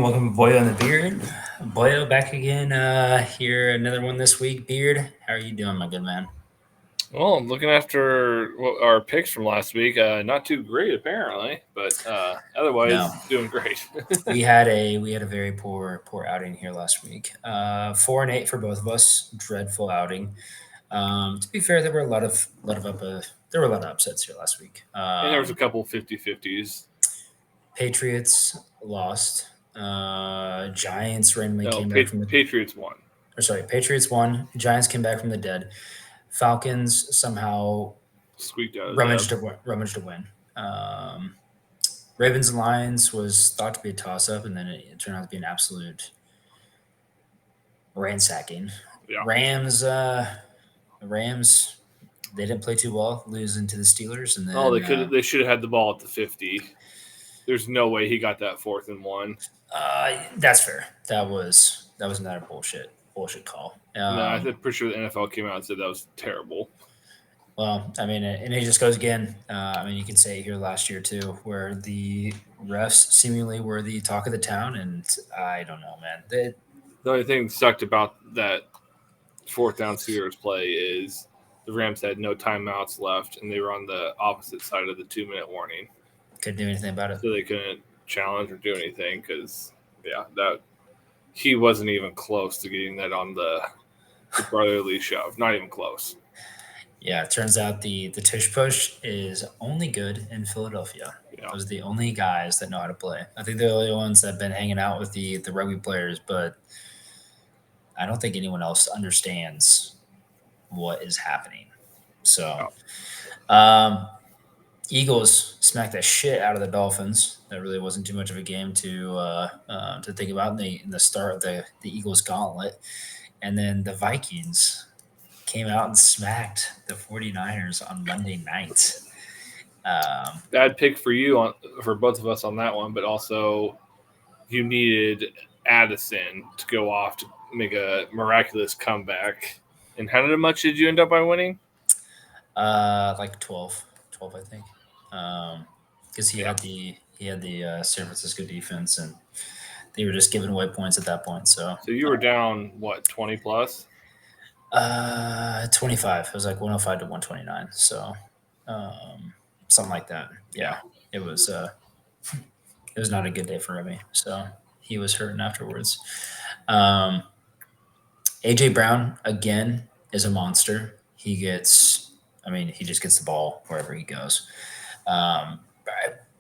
Welcome to Boyo and the Beard. Boyo back again here, another one this week. Beard, how are you doing, my good man? Well, I'm looking after our picks from last week. Not too great, apparently, but otherwise No, doing great. we had a very poor outing here last week. 4-8 for both of us. Dreadful outing. To be fair, there were a lot of upsets here last week. And there was a couple 50-50s. Patriots lost. Giants randomly No, came back from the Patriots won. Patriots won. Giants came back from the dead. Falcons somehow Squeaked out of rummaged that. to win. Um, Ravens and Lions was thought to be a toss up, and then it turned out to be an absolute ransacking. Yeah. Rams, they didn't play too well, losing to the Steelers, and then Oh, they should have had the ball at the 50. There's no way he got that 4th and 1. That's fair. That was another bullshit call. No, I'm pretty sure the NFL came out and said that was terrible. Well, I mean, and it just goes again. I mean, you can say it here last year too, where the refs seemingly were the talk of the town, and I don't know, man. The only thing sucked about that 4th down Steelers play is the Rams had no timeouts left, and they were on the opposite side of the 2-minute warning. Couldn't do anything about it. So they couldn't challenge or do anything because, that he wasn't even close to getting that on the brotherly shove. Not even close. Yeah, it turns out the tush push is only good in Philadelphia. Yeah. Those are the only guys that know how to play. I think they're the only ones that have been hanging out with the rugby players, but I don't think anyone else understands what is happening. So, Eagles smacked the shit out of the Dolphins. That really wasn't too much of a game to think about in the start of the Eagles gauntlet. And then the Vikings came out and smacked the 49ers on Monday night. Bad pick for you for both of us on that one, but also you needed Addison to go off to make a miraculous comeback. And how much did you end up by winning? Like 12, I think. Because he had the San Francisco defense, and they were just giving away points at that point. So you were down what, 20 plus? 25. It was like 105 to 129. So something like that. Yeah, it was not a good day for Remy. So he was hurting afterwards. AJ Brown again is a monster. He just gets the ball wherever he goes.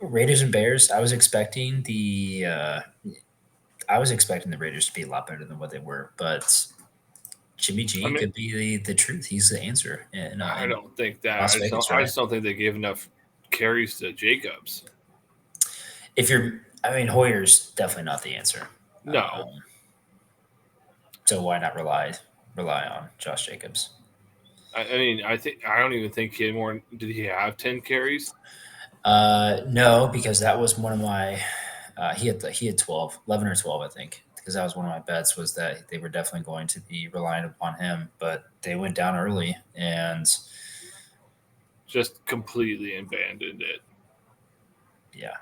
Raiders and Bears. I was expecting the Raiders to be a lot better than what they were, but Jimmy G could be the truth. He's the answer. I don't think that. I just don't think they gave enough carries to Jacobs. Hoyer's definitely not the answer. No. So why not rely on Josh Jacobs? I don't even think he had more. Did he have 10 carries? No, because that was one of my. He had 12, 11 or 12, I think, because that was one of my bets, was that they were definitely going to be relying upon him, but they went down early and just completely abandoned it. Yeah,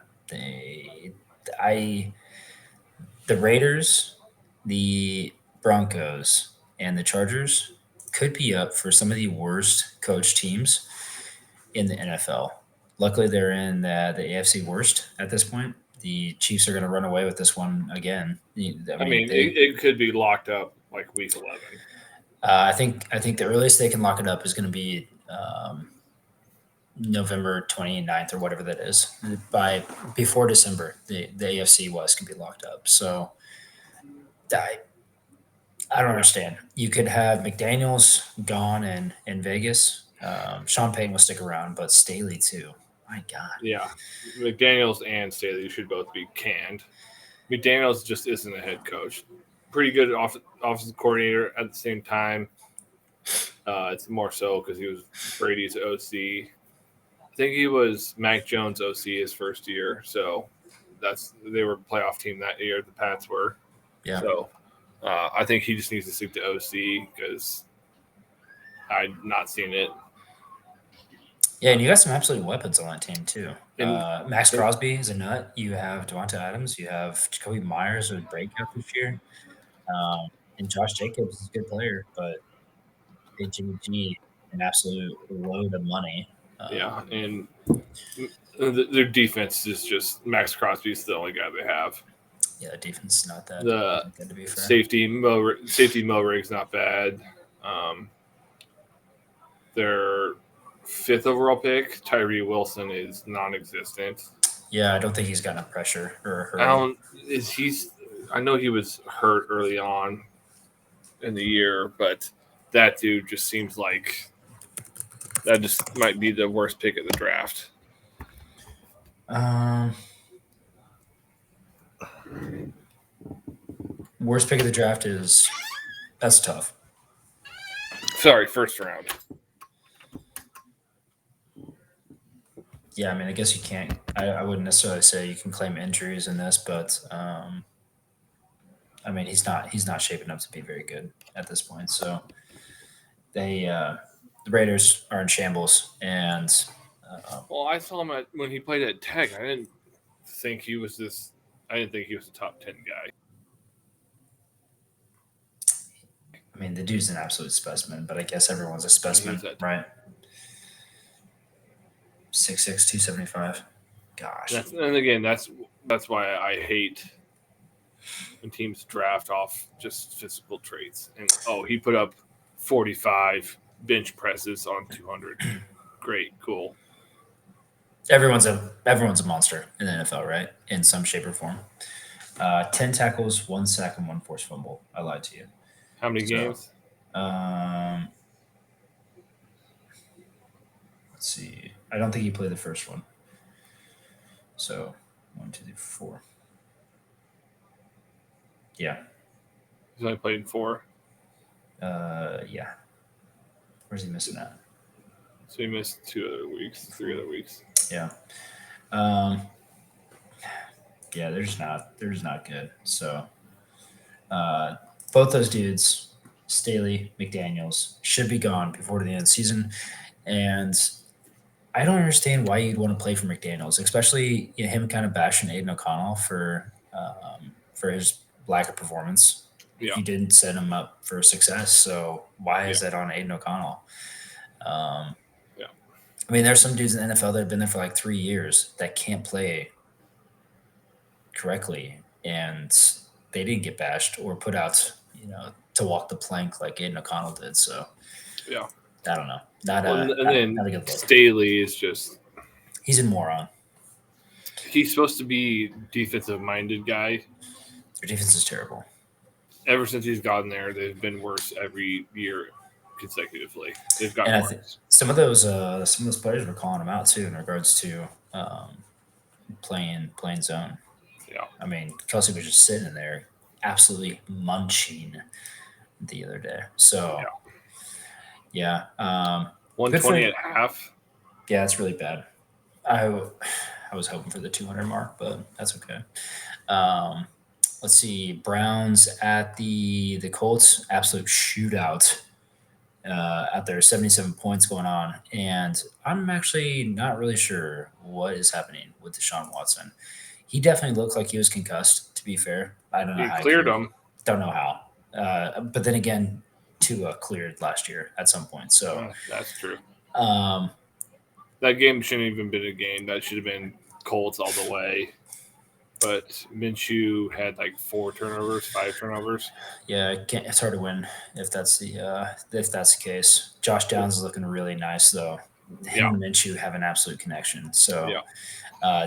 the Raiders, the Broncos, and the Chargers could be up for some of the worst coach teams in the NFL. Luckily, they're in the AFC worst at this point. The Chiefs are going to run away with this one again. It could be locked up like week 11. I think the earliest they can lock it up is going to be November 29th or whatever that is. Before December, the AFC West can be locked up. So I don't understand. You could have McDaniels gone in Vegas. Sean Payton will stick around, but Staley too. My God. Yeah, McDaniels and Staley should both be canned. McDaniels just isn't a head coach. Pretty good offensive coordinator at the same time. It's more so because he was Brady's OC. I think he was Mac Jones' OC his first year, so they were a playoff team that year. The Pats were. Yeah. So I think he just needs to stick to OC because I've not seen it. Yeah, and you got some absolute weapons on that team too. And Max Crosby is a nut. You have Devonta Adams. You have Jacoby Myers with breakout this year. And Josh Jacobs is a good player, but Jimmy G, an absolute load of money. yeah, and their defense is just Max Crosby's the only guy they have. Yeah, the defense is not that The good, to be fair. safety Mo Rig's not bad. Their 5th overall pick, Tyree Wilson, is non-existent. Yeah, I don't think he's got enough pressure or I hurry. know he was hurt early on in the year, but that dude just seems like that just might be the worst pick of the draft. Worst pick of the draft that's tough. Sorry, first round. Yeah, I mean, I guess you can't. I wouldn't necessarily say you can claim injuries in this, but I mean, he's not shaping up to be very good at this point. So the Raiders are in shambles, and Well, I saw him when he played at Tech. I didn't think he was a top 10 guy. I mean, the dude's an absolute specimen. But I guess everyone's a specimen, right? 6'6", 275. Gosh. And again, that's why I hate when teams draft off just physical traits. And he put up 45 bench presses on 200. Great, cool. Everyone's a monster in the NFL, right? In some shape or form. 10 tackles, 1 sack, and 1 forced fumble. I lied to you. How many games? Let's see. I don't think he played the first one. So 1, 2, 3, 4. Yeah. He's only played 4. Yeah. Where's he missing at? So he missed 3 other weeks. Yeah. Yeah, they're just not good. So both those dudes, Staley, McDaniels, should be gone before the end of the season. And I don't understand why you'd want to play for McDaniels, especially him kind of bashing Aiden O'Connell for his lack of performance. Yeah. He didn't set him up for success. So why is that on Aiden O'Connell? I mean, there's some dudes in the NFL that have been there for like 3 years that can't play correctly, and they didn't get bashed or put out, to walk the plank like Aiden O'Connell did. So, yeah, I don't know. Not a good look. Staley is he's a moron. He's supposed to be defensive-minded guy. Their defense is terrible. Ever since he's gotten there, they've been worse every year consecutively. They've gotten worse. Some of those players were calling him out too in regards to playing zone. Yeah, I mean, Kelsey was just sitting in there, absolutely munching the other day. So, yeah, 120 at half. Yeah, it's really bad. I was hoping for the 200 mark, but that's okay. Let's see, Browns at the Colts, absolute shootout. Out there, 77 points going on, and I'm actually not really sure what is happening with Deshaun Watson. He definitely looked like he was concussed, to be fair. I don't know how he cleared him. Don't know how. But then again, Tua cleared last year at some point. So that's true. That game shouldn't even been a game. That should have been Colts all the way. But Minshew had like 5 turnovers. Yeah, it's hard to win if that's the case. Josh Downs is looking really nice though. Him and Minshew have an absolute connection. So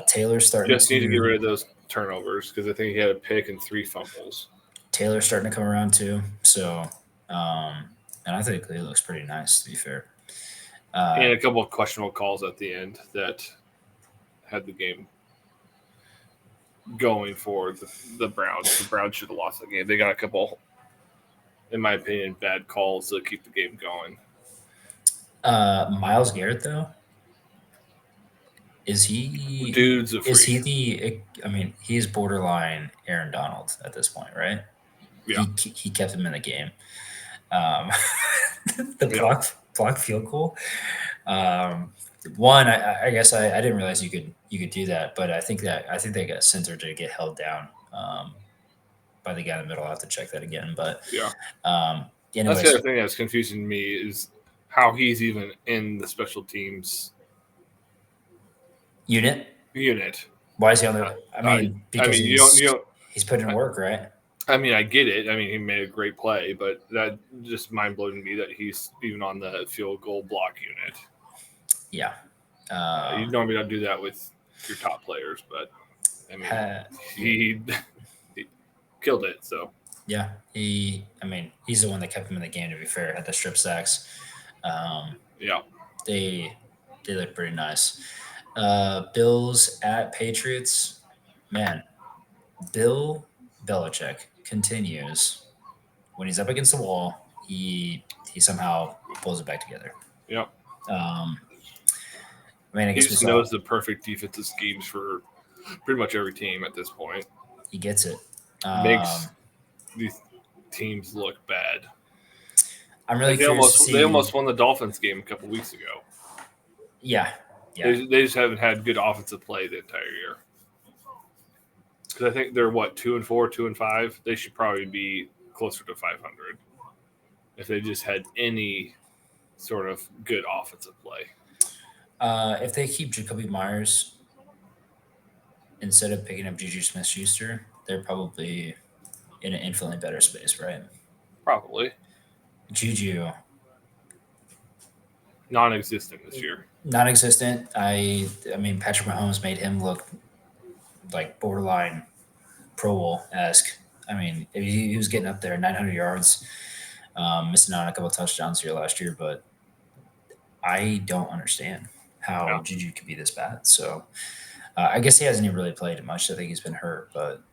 Taylor's starting. Just need to get rid of those turnovers because I think he had a pick and 3 fumbles. Taylor's starting to come around too. So, and I think he looks pretty nice, to be fair. And a couple of questionable calls at the end that had the game going for the Browns. The Browns should have lost the game. They got a couple, in my opinion, bad calls to keep the game going. Myles Garrett, though, is he? Dude's a freak. Is he I mean, he's borderline Aaron Donald at this point, right? Yeah. He kept him in the game. The block field goal. one, I guess I didn't realize you could do that, but I think they got censored to get held down by the guy in the middle. I'll have to check that again. But Yeah. um, That's the anyways, other thing that's confusing me is how he's even in the special teams unit. unit. Why is he on the? I mean, because you don't. he's putting in work, right? I mean, I get it. I mean, he made a great play, but that just mind blowing to me that he's even on the field goal block unit. Yeah. You normally don't do that with your top players, but I mean, he killed it. So yeah, he's the one that kept him in the game. To be fair, had the strip sacks. Yeah, they look pretty nice. Bills at Patriots, man. Bill Belichick continues when he's up against the wall. He somehow pulls it back together. Yeah. I guess he just knows the perfect defensive schemes for pretty much every team at this point. He gets it. Makes these teams look bad. I'm really curious to see. They almost won the Dolphins game a couple weeks ago. Yeah. They just haven't had good offensive play the entire year. Because I think they're 2-4, 2-5. They should probably be closer to 500 if they just had any sort of good offensive play. If they keep Jacoby Myers instead of picking up Juju Smith-Schuster, they're probably in an infinitely better space, right? Probably. Juju. Non-existent this year. Non-existent. I mean, Patrick Mahomes made him look like borderline Pro Bowl-esque. I mean, he was getting up there, 900 yards, missing out on a couple of touchdowns here last year, but I don't understand how Juju could be this bad. So I guess he hasn't even really played much. I think he's been hurt, but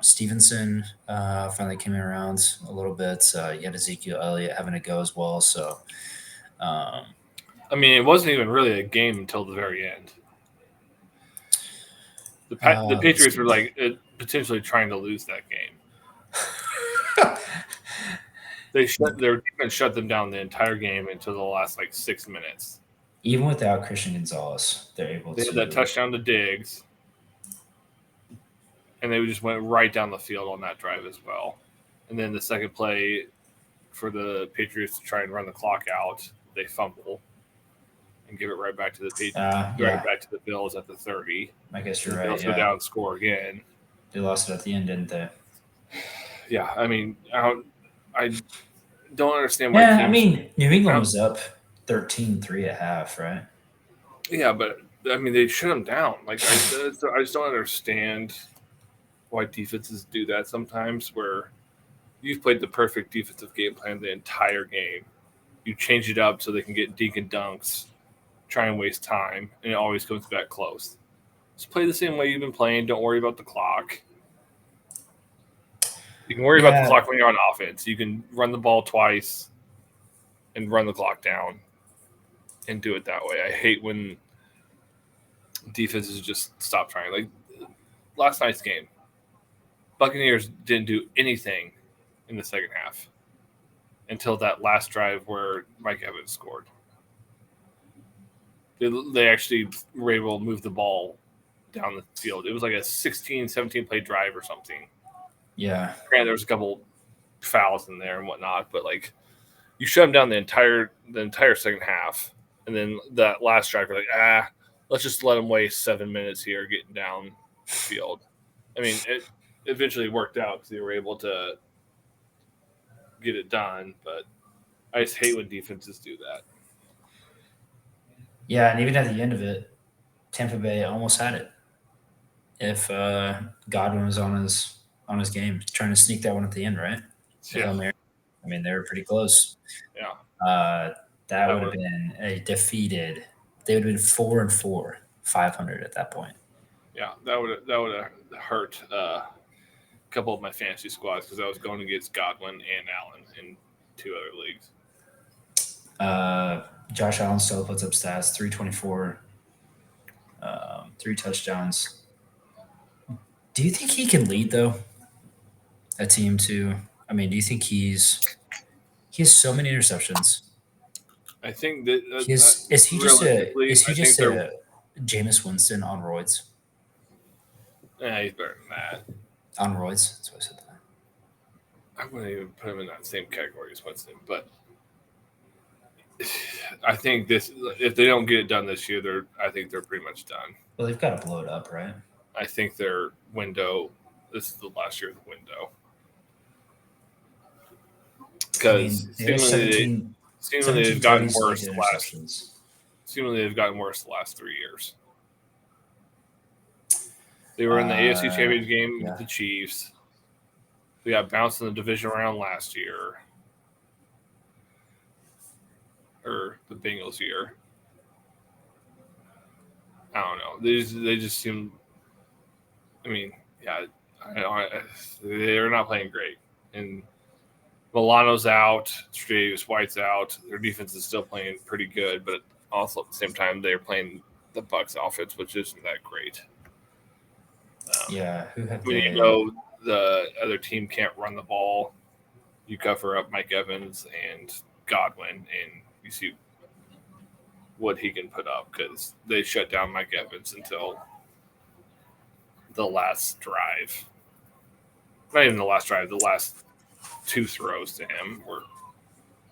Stevenson finally came around a little bit. You had Ezekiel Elliott having to go as well. So, I mean, it wasn't even really a game until the very end. The Patriots were potentially trying to lose that game. Their defense shut them down the entire game until the last 6 minutes. Even without Christian Gonzalez, they're able to. They had that touchdown to Diggs, and they just went right down the field on that drive as well. And then the second play for the Patriots to try and run the clock out, they fumble and give it right back to the Patriots, right back to the Bills at the 30. I guess you're right. Bills go down and score again. They lost it at the end, didn't they? Yeah, I mean, I don't understand why. Yeah, I mean, New England was up 13-3 at half, right? Yeah, but I mean, they shut them down. I just don't understand why defenses do that sometimes. Where you've played the perfect defensive game plan the entire game, you change it up so they can get dink and dunks, try and waste time, and it always comes back close. Just play the same way you've been playing. Don't worry about the clock. You can worry about the clock when you're on offense. You can run the ball twice and run the clock down and do it that way. I hate when defenses just stop trying. Like last night's game, Buccaneers didn't do anything in the second half until that last drive where Mike Evans scored. They actually were able to move the ball down the field. It was like a 16, 17 play drive or something. Yeah. Granted, there was a couple fouls in there and whatnot, but you shut them down the entire second half, and then that last drive, you're like, let's just let them waste 7 minutes here getting down the field. I mean, it eventually worked out because they were able to get it done, but I just hate when defenses do that. Yeah, and even at the end of it, Tampa Bay almost had it. If Godwin was on his game, trying to sneak that one at the end, right? Yeah. I mean, they were pretty close. Yeah. That would have been a defeated. They would have been 4-4, 500 at that point. Yeah, that would have hurt a couple of my fantasy squads because I was going against Godwin and Allen in 2 other leagues. Josh Allen still puts up stats: 324, 3 touchdowns. Do you think he can lead though? A team to. I mean, do you think he has so many interceptions? I think that Is he just realistically, I think they're a Jameis Winston on roids? he's better than that. On roids? That's what I said that. I wouldn't even put him in that same category as Winston, but I think if they don't get it done this year, I think they're pretty much done. Well, they've got to blow it up, right? I think their window. This is the last year of the window because seemingly they've gotten worse Seemingly they've gotten worse the last 3 years. They were in the AFC Championship game with the Chiefs. They got bounced in the division round last year. Or the Bengals year. I don't know. They just seem. I mean, yeah, they're not playing great. And Milano's out. Tre'Davious White's out. Their defense is still playing pretty good, but also at the same time they're playing the Bucs offense, which isn't that great. When you know the other team can't run the ball, you cover up Mike Evans and Godwin, and you see what he can put up because they shut down Mike Evans until the last drive. Not even the last drive, the last 2 throws to him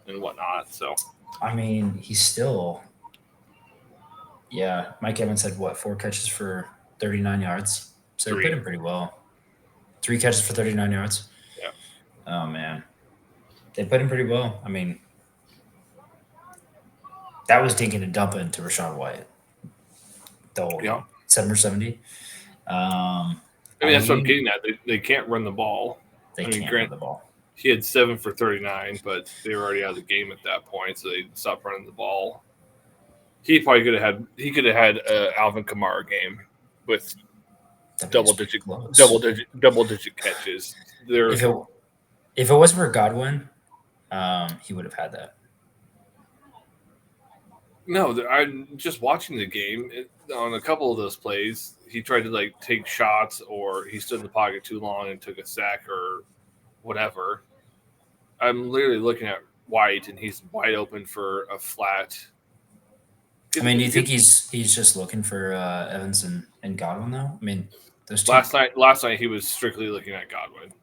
and whatnot. So, I mean, he's still. Yeah, Mike Evans had 4 catches for 39 yards. So they put him pretty well. 3 catches for 39 yards. Yeah. Oh man, they put him pretty well. I mean, that was dinking and dumping to Rachaad White. The whole 7 or 70. I mean, that's what I'm getting at. They can't run the ball. They can't run the ball. He had 7 for 39, but they were already out of the game at that point, so they stopped running the ball. He probably could have had Alvin Kamara game with double digit catches. If it wasn't for Godwin, he would have had that. No, I'm just watching the game. On a couple of those plays, he tried to take shots, or he stood in the pocket too long and took a sack or whatever. I'm literally looking at White, and he's wide open for a flat. I mean, do you think he's just looking for Evans and Godwin though? I mean, those two. Last night he was strictly looking at Godwin.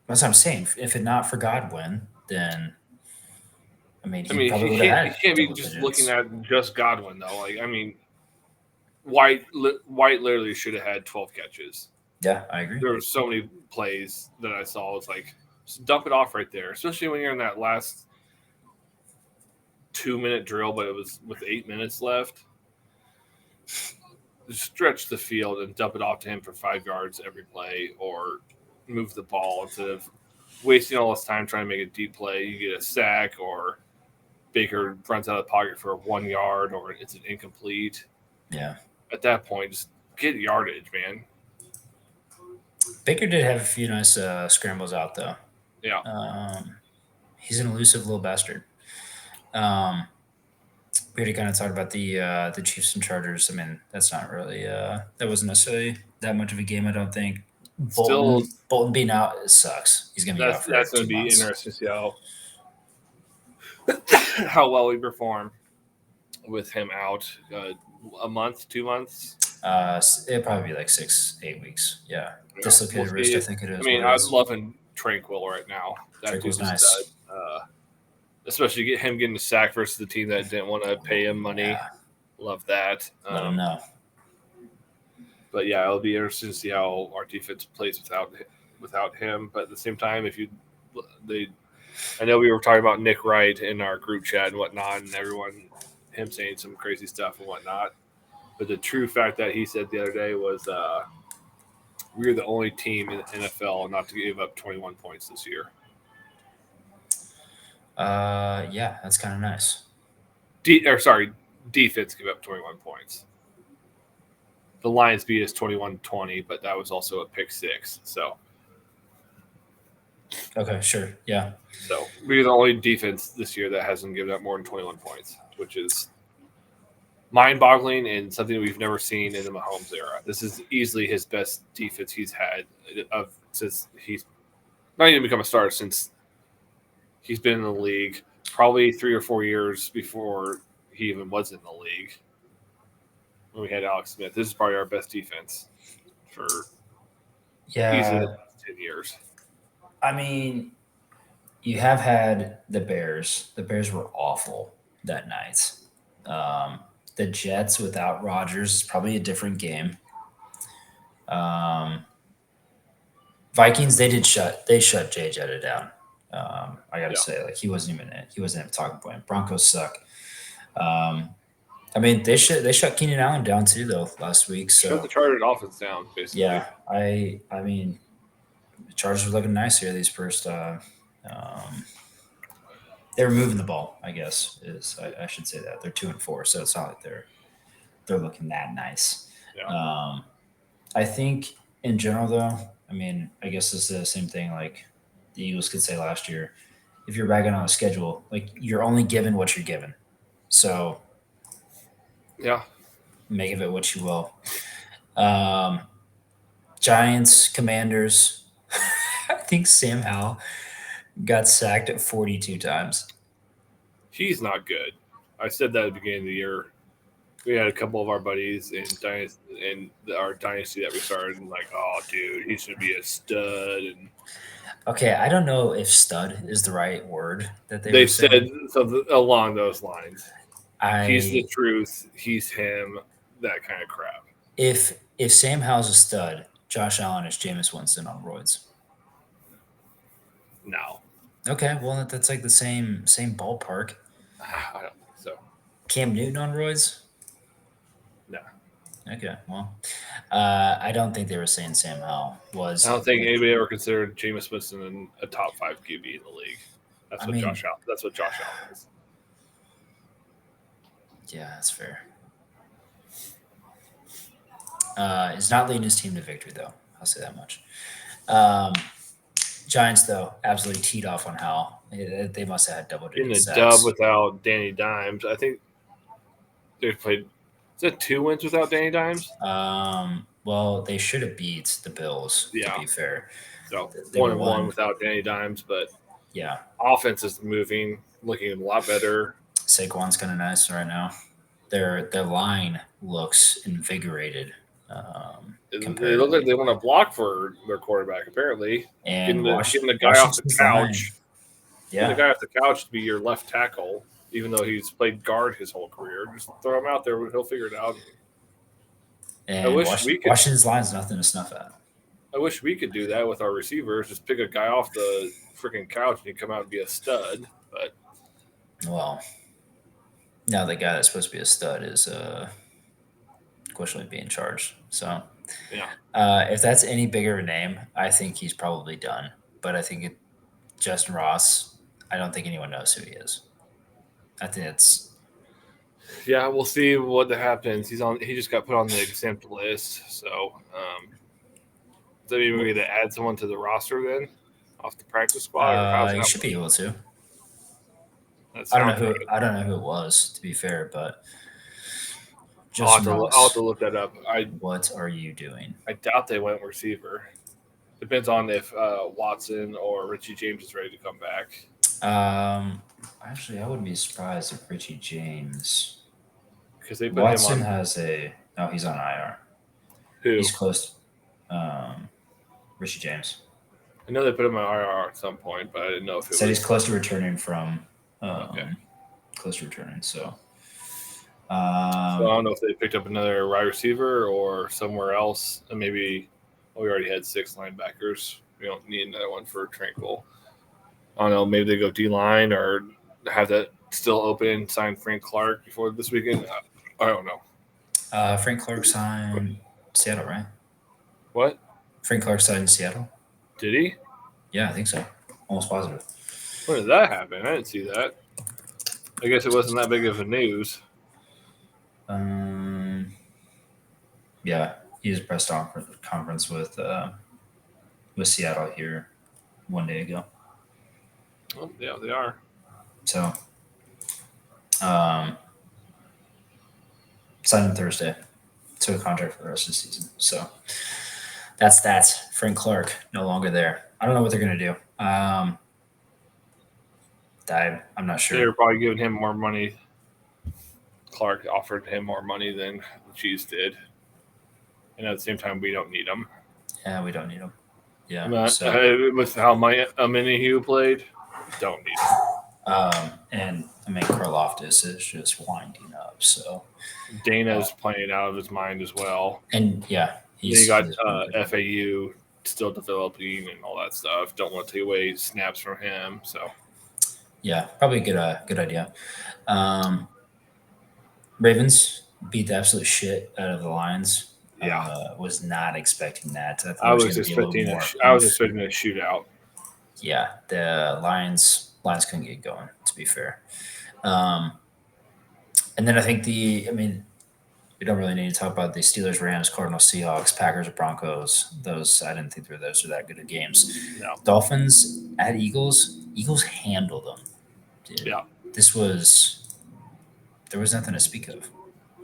That's what I'm saying. If it not for Godwin, then he can't be just looking at just Godwin though. White literally should have had 12 catches. Yeah, I agree. There were so many plays that I saw. It's just dump it off right there, especially when you're in that last 2-minute drill, but it was with 8 minutes left. Just stretch the field and dump it off to him for 5 yards every play, or move the ball instead of wasting all this time trying to make a deep play. You get a sack, or Baker runs out of the pocket for 1 yard, or it's an incomplete. Yeah. At that point, just get yardage, man. Baker did have a few nice scrambles out, though. Yeah. He's an elusive little bastard. We already kind of talked about the Chiefs and Chargers. I mean, that's not really that wasn't necessarily that much of a game, I don't think. Bolton being out, it sucks. He's gonna be out for that's going to be interesting to see how well we perform with him out. A month, 2 months. It'd probably be 6-8 weeks. Yeah, dislocated wrist. I think it is. I mean, I'm loving Tranquil right now. That dude's nice. Especially him getting a sack versus the team that didn't want to pay him money. Yeah. Love that. Let him know. But yeah, it'll be interesting to see how our defense plays without him. But at the same time, I know we were talking about Nick Wright in our group chat and whatnot, and him saying some crazy stuff and whatnot. But the true fact that he said the other day was we're the only team in the NFL not to give up 21 points this year. Yeah, that's kind of nice. Defense give up 21 points. The Lions beat us 21-20, but that was also a pick 6. So. Okay, sure, yeah. So we're the only defense this year that hasn't given up more than 21 points, which is mind-boggling and something we've never seen in the Mahomes era. This is easily his best defense he's had since he's not even become a starter, since he's been in the league. probably 3 or 4 years before he even was in the league. When we had Alex Smith, this is probably our best defense for easily the last 10 years. I mean, you have had the Bears. The Bears were awful that night. The Jets without Rodgers is probably a different game. Vikings, they shut Jay Jetta down. I gotta say, like he wasn't even a talking point. Broncos suck. I mean, they shut Keenan Allen down too though last week. So shut the Chargers offense down, basically. yeah, I mean, the Chargers are looking nice here these first. They're moving the ball, I guess. I should say that they're 2-4, so it's not like they're looking that nice. Yeah. I think in general, though, I mean, I guess it's the same thing like the Eagles could say last year. If you're ragging on a schedule, like you're only given what you're given, so Yeah. make of it what you will. Giants, Commanders. I think Sam Howell got sacked 42 times. He's not good. I said that at the beginning of the year. We had a couple of our buddies in our dynasty that we started, and like, oh, dude, he should be a stud. And Okay, I don't know if stud is the right word that they were said saying. along those lines. He's the I truth. He's him. That kind of crap. if Sam Howell's a stud, Josh Allen is Jameis Winston on roids. No, Okay, well that's like the same ballpark. I don't think so. Cam Newton on roids? No, Okay, well, I don't think they were saying Sam Howell was. I don't think anybody ever considered Jameis Winston a top 5 QB in the league. That's what Josh Allen is. Yeah, that's fair. He's not leading his team to victory, though. I'll say that much. Giants, though, absolutely teed off on Howell. They must have had double-digit In a sacks. dub without Danny Dimes, I think they played. Is that 2 wins without Danny Dimes? Well, they should have beat the Bills. Yeah. To be fair, So They 1-1 without Danny Dimes, but yeah, offense is moving, looking a lot better. Saquon's kind of nice right now. Their line looks invigorated. They look like they want to block for their quarterback, apparently. And getting the guy off the couch. Yeah. Getting the guy off the couch to be your left tackle, even though he's played guard his whole career. Just throw him out there. He'll figure it out. And Washington's line's nothing to snuff at. I wish we could do that with our receivers. Just pick a guy off the freaking couch and he'd come out and be a stud. But well, now the guy that's supposed to be a stud is questionably being charged. So yeah, if that's any bigger of a name, I think he's probably done. But I think Justin Ross, I don't think anyone knows who he is. I think it's. Yeah, we'll see what happens. He just got put on the exempt list. So does that mean we need to add someone to the roster then? Off the practice squad? You should be able to. I don't know who it was, to be fair, but I'll have to look that up. What are you doing? I doubt they went receiver. Depends on if Watson or Richie James is ready to come back. Actually, I wouldn't be surprised if Richie James. Because they put Watson him on. has he's on IR. Who? He's close. Richie James. I know they put him on IR at some point, but I didn't know if Said he's close to returning from. Okay. Close to returning, so. So I don't know if they picked up another wide receiver or somewhere else, and maybe we already had 6 linebackers. We don't need another one for Tranquil. I don't know. Maybe they go D-line or have that still open. Sign Frank Clark before this weekend. I don't know. Frank Clark signed Seattle, right? What? Frank Clark signed Seattle. Did he? Yeah, I think so. Almost positive. When did that happen? I didn't see that. I guess it wasn't that big of a news. Yeah, he was press conference with Seattle here one day ago. Well, yeah, they are. So, signed him Thursday to a contract for the rest of the season. So that's that. Frank Clark no longer there. I don't know what they're gonna do. I'm not They sure. were probably giving him more money. Clark offered him more money than the Chiefs did. And at the same time, we don't need him. Yeah, we don't need him. Yeah. With how Minihue played, don't need him. And I mean, Karloftis is just winding up. So Dana's playing out of his mind as well. And yeah, you got FAU still developing and all that stuff. Don't want to take away snaps from him. So yeah, probably a good idea. Ravens beat the absolute shit out of the Lions. Yeah, was not expecting that. I was expecting a shootout. Yeah, the Lions couldn't get going. To be fair, and then I think we don't really need to talk about the Steelers, Rams, Cardinals, Seahawks, Packers, Broncos. Those I didn't think those are that good of games. No. Dolphins at Eagles. Eagles handled them. Dude. Yeah, there was nothing to speak of.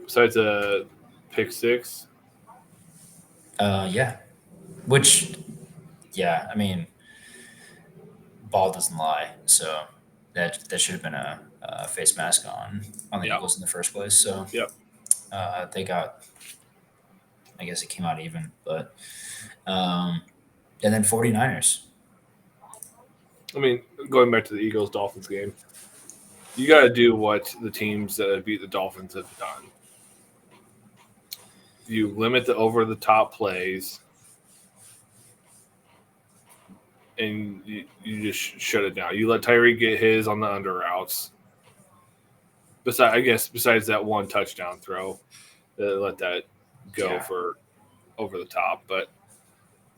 Besides a pick six. Yeah. Which, yeah, I mean, ball doesn't lie. So that should have been a face mask on the Eagles in the first place. So they got, I guess it came out even, but and then 49ers. I mean, going back to the Eagles-Dolphins game, you got to do what the teams that have beat the Dolphins have done. You limit the over-the-top plays, and you just shut it down. You let Tyreek get his on the under routes. Besides that one touchdown throw, let that go for over the top. But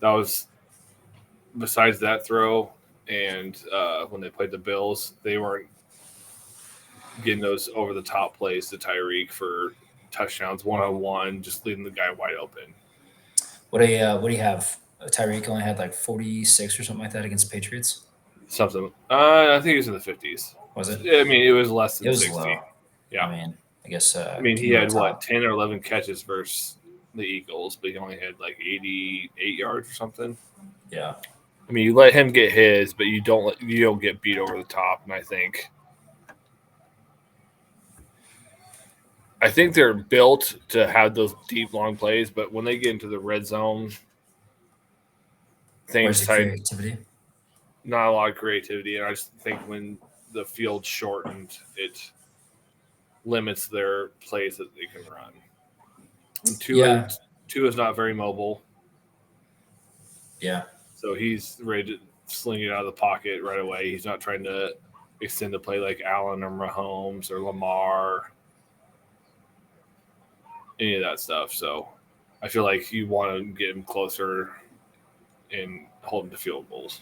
that was besides that throw, and when they played the Bills, they weren't getting those over the top plays to Tyreek for touchdowns 1-on-1, just leaving the guy wide open. What do you have? Tyreek only had like 46 or something like that against the Patriots. Something. I think it was in the 50s. Was it? I mean, it was less than 60. Low. Yeah. I mean, I guess. He had 10 or 11 catches versus the Eagles, but he only had like 88 yards or something. Yeah. I mean, you let him get his, but you don't get beat over the top. And I think they're built to have those deep, long plays, but when they get into the red zone, things creativity. Not a lot of creativity, and I just think when the field's shortened, it limits their plays that they can run. And Tua is not very mobile. Yeah. So he's ready to sling it out of the pocket right away. He's not trying to extend the play like Allen or Mahomes or Lamar, any of that stuff. So I feel like you want to get him closer and hold him to field goals.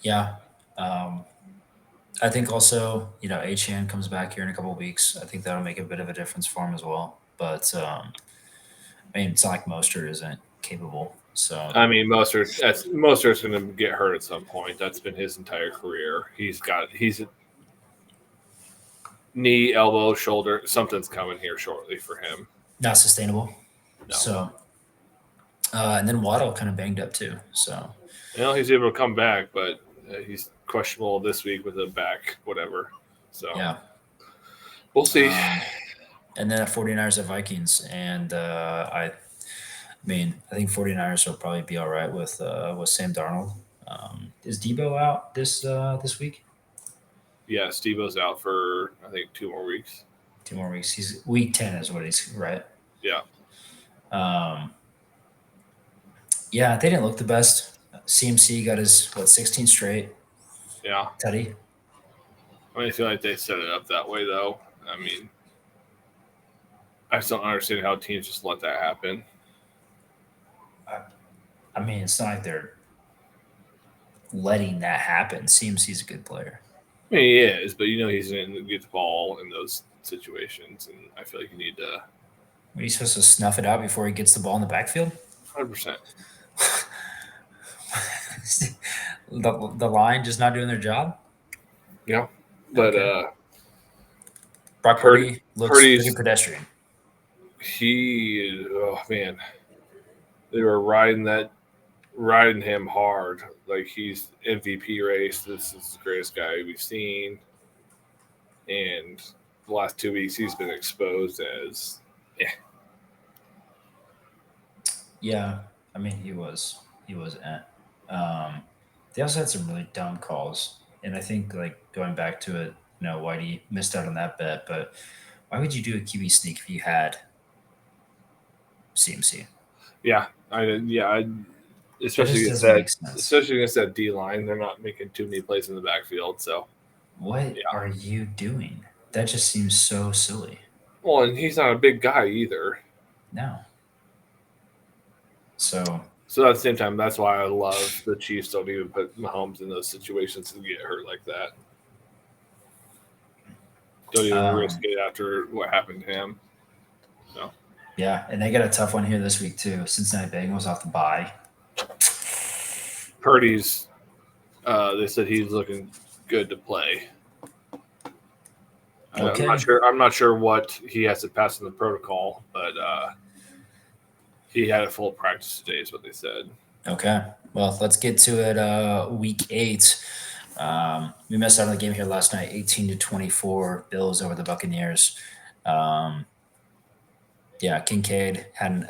Yeah. I think also, Achane comes back here in a couple of weeks. I think that'll make a bit of a difference for him as well. But, it's not like Mostert isn't capable. So I mean, Mostert's going to get hurt at some point. That's been his entire career. He's knee, elbow, shoulder. Something's coming here shortly for him. Not sustainable. No. So, and then Waddle kind of banged up too. So, he's able to come back, but he's questionable this week with a back, whatever. So, yeah, we'll see. And then at 49ers at Vikings, and I think 49ers will probably be all right with Sam Darnold. Is Debo out this week? Yes, Debo's out for I think 2 more weeks. 2 more weeks. He's week 10 is what he's right. Yeah. Yeah, they didn't look the best. CMC got his 16 straight. Yeah. Teddy. I feel like they set it up that way though. I just don't understand how teams just let that happen. It's not like they're letting that happen. CMC's a good player. He is, but he's going to get the ball in those situations, and I feel like you need to. Are you supposed to snuff it out before he gets the ball in the backfield? 100%. the line just not doing their job? Yeah, but Brock Purdy looks pretty pedestrian. They were riding that riding him hard. Like he's MVP race. This is the greatest guy we've seen. And the last 2 weeks he's been exposed as Yeah, I mean he was they also had some really dumb calls, and I think like going back to it, Whitey missed out on that bet, but why would you do a QB sneak if you had CMC? yeah. That Especially just against doesn't that make sense. especially against that D line. They're not making too many plays in the backfield. So What yeah. are you doing? That just seems so silly. Well, and he's not a big guy either. No. So So at the same time, that's why I love the Chiefs don't even put Mahomes in those situations and get hurt like that. Don't even risk um, it after what happened to him. So yeah, and they got a tough one here this week too. Cincinnati Bengals off the bye. Purdy's, they said he's looking good to play. Okay. I'm not sure what he has to pass in the protocol, but he had a full practice today, is what they said. Okay. Well, let's get to it. Week 8. We missed out on the game here last night, 18-24, Bills over the Buccaneers. Yeah, Kincaid had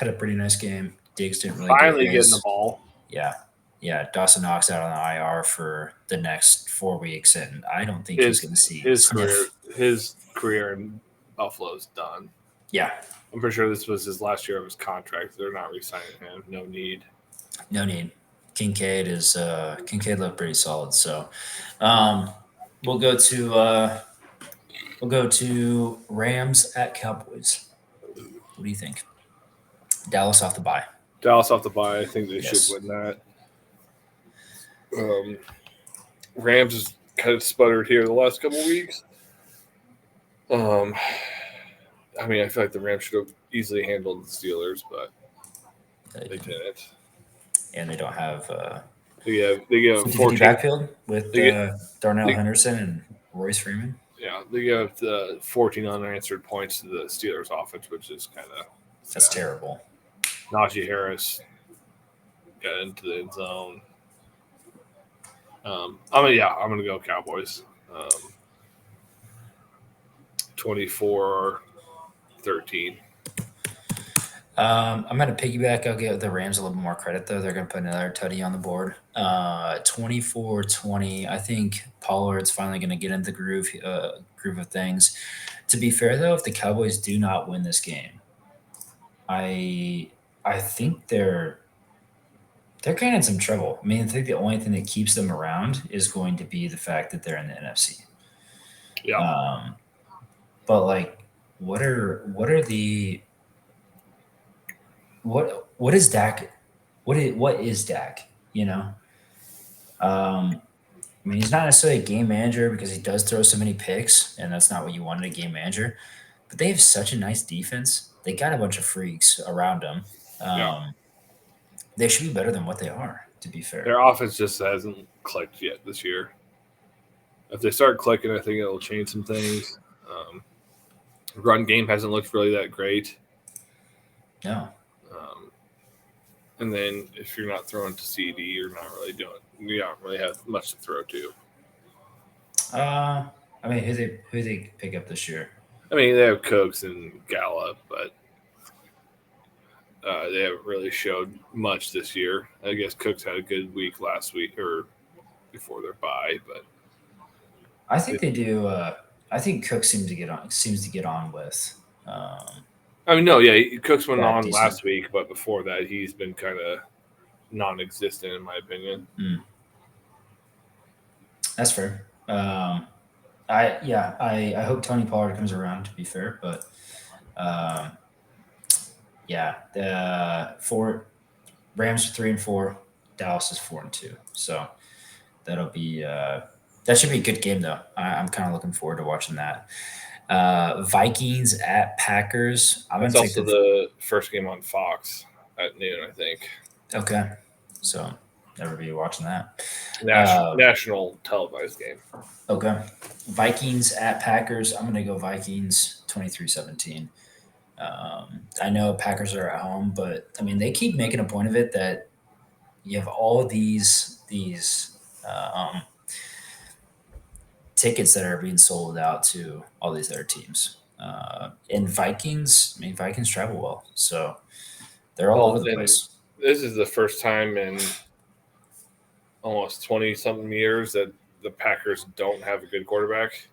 a pretty nice game. Diggs didn't really Finally get getting the his. ball. Yeah. Dawson Knox out on the IR for the next 4 weeks, and I don't think he's going to see His sniff. career in Buffalo's done. Yeah, I'm pretty sure this was his last year of his contract. They're not re-signing him. No need. no need. Kincaid looked pretty solid. So we'll go to Rams at Cowboys. What do you think? Dallas off the bye. Dallas off the bye. I think they Yes. should win that. Rams has kind of sputtered here the last couple of weeks. I mean, I feel like the Rams should have easily handled the Steelers, but they didn't. And they don't have They give 50-50 14 backfield with Darnell they- Henderson and Royce Freeman. Yeah, they give the 14 unanswered points to the Steelers offense, which is kind of That's terrible. Najee Harris got into the end zone. I'm gonna go Cowboys. 24-13. I'm going to piggyback. I'll give the Rams a little more credit, though. They're going to put another tutty on the board. 24-20. I think Pollard's finally going to get into the groove of things. To be fair, though, if the Cowboys do not win this game, I think they're kind of in some trouble. I mean, I think the only thing that keeps them around is going to be the fact that they're in the NFC. Yeah. But like, what is Dak? What is Dak? I mean, he's not necessarily a game manager because he does throw so many picks, and that's not what you want in a game manager. But they have such a nice defense. They got a bunch of freaks around them. They should be better than what they are, to be fair. Their offense just hasn't clicked yet this year. If they start clicking, I think it'll change some things. Run game hasn't looked really that great. No. And then if you're not throwing to CD, you don't really have much to throw to. I mean, who they pick up this year? I mean, they have Cooks and Gallup, but they haven't really showed much this year. I guess Cooks had a good week last week or before their bye, but I think they do. I think Cook seems to get on with. I mean, no, yeah, Cooks went on decent. last week, but before that, he's been kind of non-existent in my opinion. That's fair. I hope Tony Pollard comes around. To be fair, but the Rams are 3-4, Dallas is 4-2. So that'll be that should be a good game though. I'm kind of looking forward to watching that. Vikings at Packers. It's also the first game on Fox at noon, I think. Okay, so never be watching that. National televised game. Okay. Vikings at Packers. I'm going to go Vikings 23-17. I know Packers are at home, but I mean, they keep making a point of it that you have all these tickets that are being sold out to all these other teams. And Vikings, I mean, Vikings travel well, so they're all over the and place. this is the first time in almost 20-something years that the Packers don't have a good quarterback.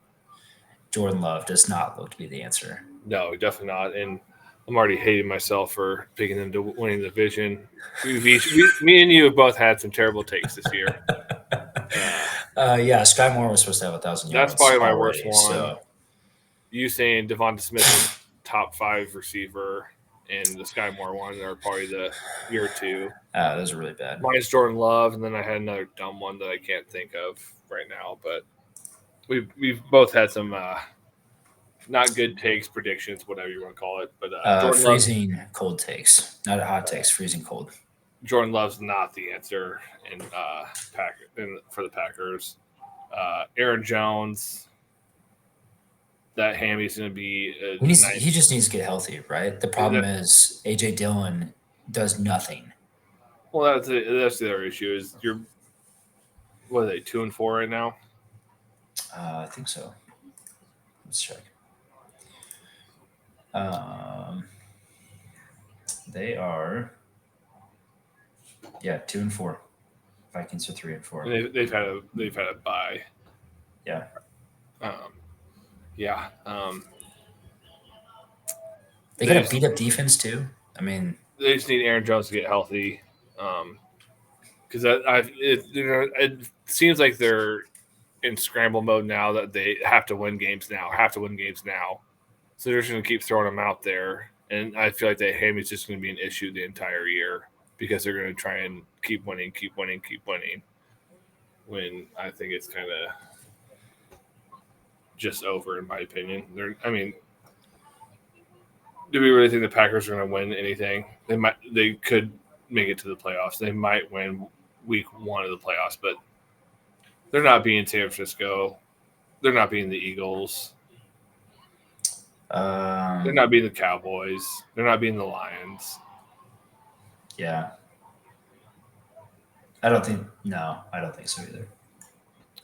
Jordan Love does not look to be the answer. No, definitely not. And I'm already hating myself for picking them to winning the division. Me and you have both had some terrible takes this year. Yeah, Sky Moore was supposed to have 1,000 yards. That's probably my already, worst one. So. You saying Devonta Smith is top 5 receiver, and the Sky Moore one are probably the year 2. Those are really bad. Mine's Jordan Love, and then I had another dumb one that I can't think of right now. But we've both had some not good takes, predictions, whatever you want to call it. But freezing cold takes, not hot takes. Freezing cold. Jordan Love's not the answer for the Packers. Aaron Jones, that hammy's going to be he just needs to get healthy, right? The problem is AJ Dillon does nothing. Well, that's the other issue is what are they, 2-4 right now? I think so. Let's check. They are, 2-4. Vikings are 3-4. And they've had a bye. Yeah. They got a beat up defense too. I mean, they just need Aaron Jones to get healthy. Because it seems like they're in scramble mode now that they have to win games now. So they're just going to keep throwing them out there, and I feel like that hammy's just going to be an issue the entire year because they're going to try and keep winning. When I think it's kind of just over, in my opinion. Do we really think the Packers are going to win anything? They could make it to the playoffs. They might win week 1 of the playoffs, but they're not beating San Francisco. They're not beating the Eagles. They're not beating the Cowboys. They're not beating the Lions. Yeah. I don't think so either.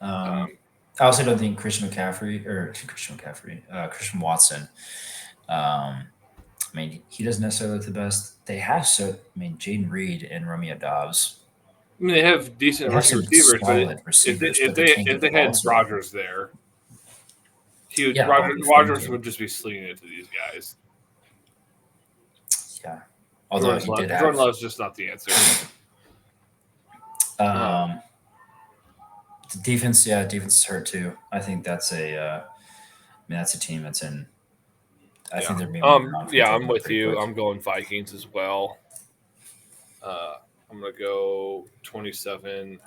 I also don't think Christian Watson. I mean, he doesn't necessarily look the best. They have Jaden Reed and Romeo Dobbs. I mean, they have decent receivers, but if they had Rodgers there, Rodgers would just be slinging it to these guys. Yeah. Although Jordan Love's just not the answer. The defense is hurt too. I think that's that's a team that's in. I think they're being. I'm with you. Quick. I'm going Vikings as well. I'm gonna go 27-17.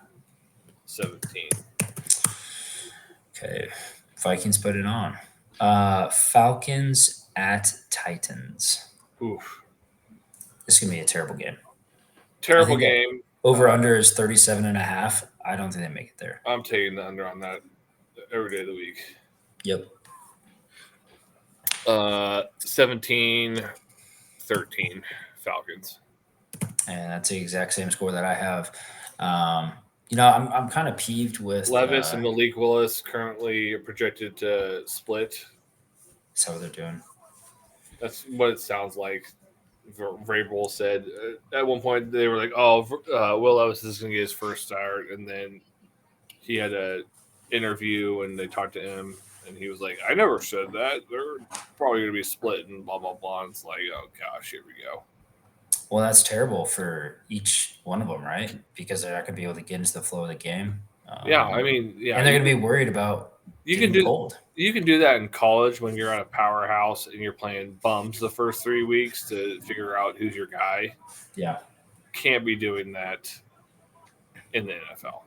Okay, Vikings put it on. Falcons at Titans. Oof. This is gonna be a terrible game. Terrible game. Over under is 37.5. I don't think they make it there. I'm taking the under on that every day of the week. Yep. 17-13 Falcons. And that's the exact same score that I have. I'm kind of peeved with Levis and Malik Willis currently projected to split. That's how they're doing. That's what it sounds like. Vrabel said at one point they were like, "Oh, Will Levis is going to get his first start," and then he had an interview and they talked to him, and he was like, "I never said that. They're probably going to be split and blah blah blah." And it's like, oh gosh, here we go. Well, that's terrible for each one of them, right? Because they're not going to be able to get into the flow of the game. And they're going to be worried about cold. You can do that in college when you're at a powerhouse and you're playing bums the first 3 weeks to figure out who's your guy. Yeah. Can't be doing that in the NFL.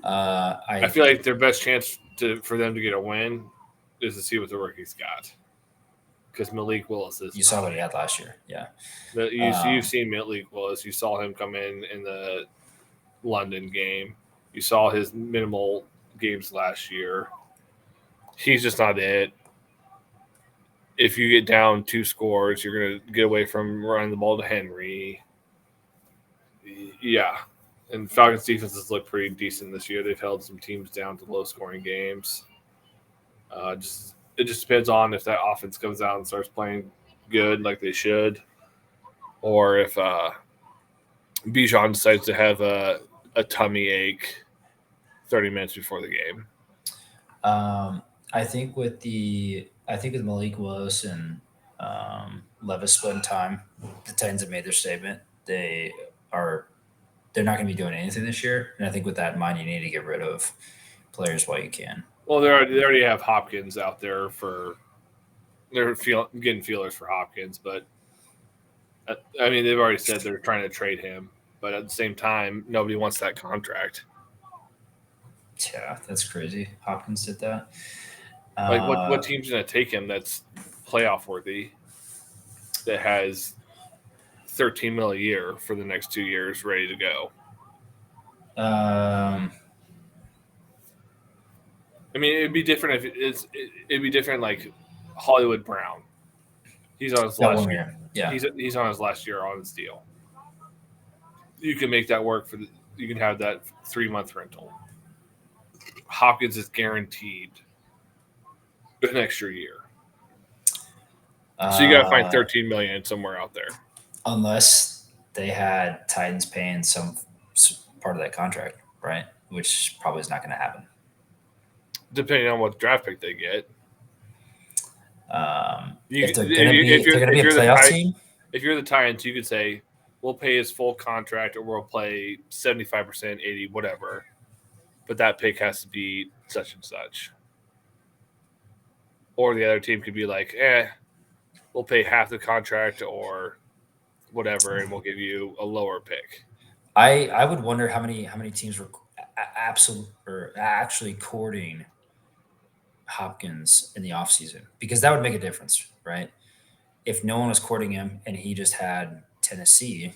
I feel like their best chance for them to get a win is to see what the rookie's got. Because Malik Willis is. You saw what he had last year. Yeah. You've seen Malik Willis. You saw him come in the London game. You saw his minimal games last year. He's just not it. If you get down 2 scores, you're going to get away from running the ball to Henry. Yeah. And Falcons defense has looked pretty decent this year. They've held some teams down to low-scoring games. It just depends on if that offense comes out and starts playing good like they should, or if Bijan decides to have a tummy ache 30 minutes before the game. I think with Malik Willis and Levis splitting time, the Titans have made their statement. They're not going to be doing anything this year, and I think with that in mind, you need to get rid of players while you can. Well, they already have Hopkins out there they're getting feelers for Hopkins, but I mean they've already said they're trying to trade him, but at the same time, nobody wants that contract. Yeah, that's crazy. Hopkins did that. Like what team's going to take him that's playoff worthy? That has $13 million a year for the next 2 years, ready to go. I mean, it'd be different if it'd be different like Hollywood Brown. He's on his last year. Yeah, he's on his last year on his deal. You can make that work you can have that 3-month rental. Hopkins is guaranteed an extra year. So you got to find $13 million somewhere out there. Unless they had Titans paying some part of that contract, right? Which probably is not going to happen. Depending on what draft pick they get. If they're going to be a playoff team, if you're the Titans, you could say, we'll pay his full contract or we'll play 75%, 80, whatever. But that pick has to be such and such. Or the other team could be like, we'll pay half the contract or whatever, and we'll give you a lower pick. I would wonder how many teams were actually courting Hopkins in the offseason, because that would make a difference, right? If no one was courting him and he just had Tennessee,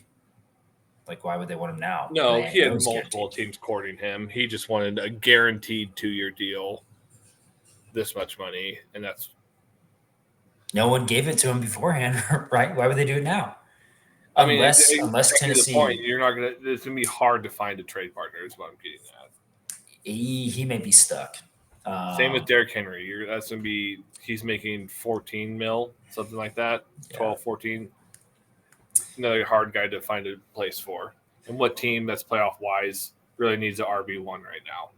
like why would they want him now? No, he had multiple teams courting him. He just wanted a guaranteed 2-year deal, this much money, and that's no one gave it to him beforehand, right? Why would they do it now? Unless Tennessee, you're not gonna. It's gonna be hard to find a trade partner. Is what I'm getting at. He may be stuck. Same with Derrick Henry. That's gonna be. He's making 14 mil, something like that. 12, 14. Another hard guy to find a place for. And what team that's playoff wise really needs an RB1 right now?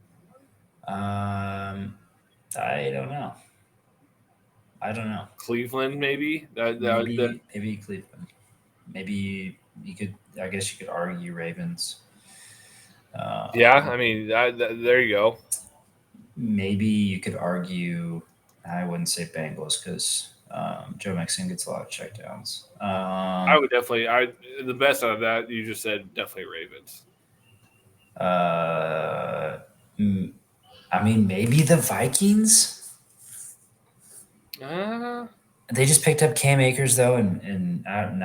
I don't know. Cleveland, maybe. Maybe Cleveland. Maybe you could. I guess you could argue Ravens. Yeah, I mean, there you go. Maybe you could argue. I wouldn't say Bengals because Joe Mixon gets a lot of checkdowns. I would definitely. The best out of that you just said definitely Ravens. I mean, maybe the Vikings. They just picked up Cam Akers though, and I don't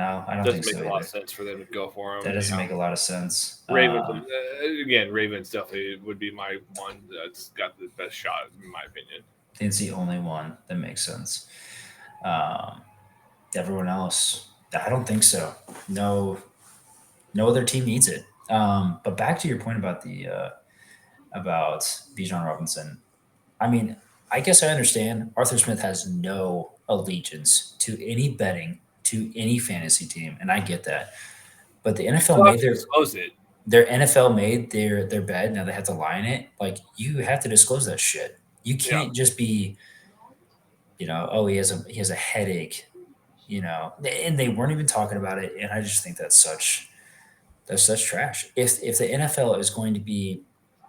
think so. Doesn't make a lot of sense for them to go for him. That doesn't make a lot of sense. Ravens definitely would be my one that's got the best shot in my opinion. It's the only one that makes sense. Everyone else, I don't think so. No other team needs it. But back to your point about about Bijan Robinson. I mean, I guess I understand Arthur Smith has no allegiance to any betting, to any fantasy team, and I get that. But the NFL made their NFL made their bet. Now they have to lie in it. Like, you have to disclose that shit. You can't just be, he has a headache, and they weren't even talking about it. And I just think that's such trash. If the NFL is going to be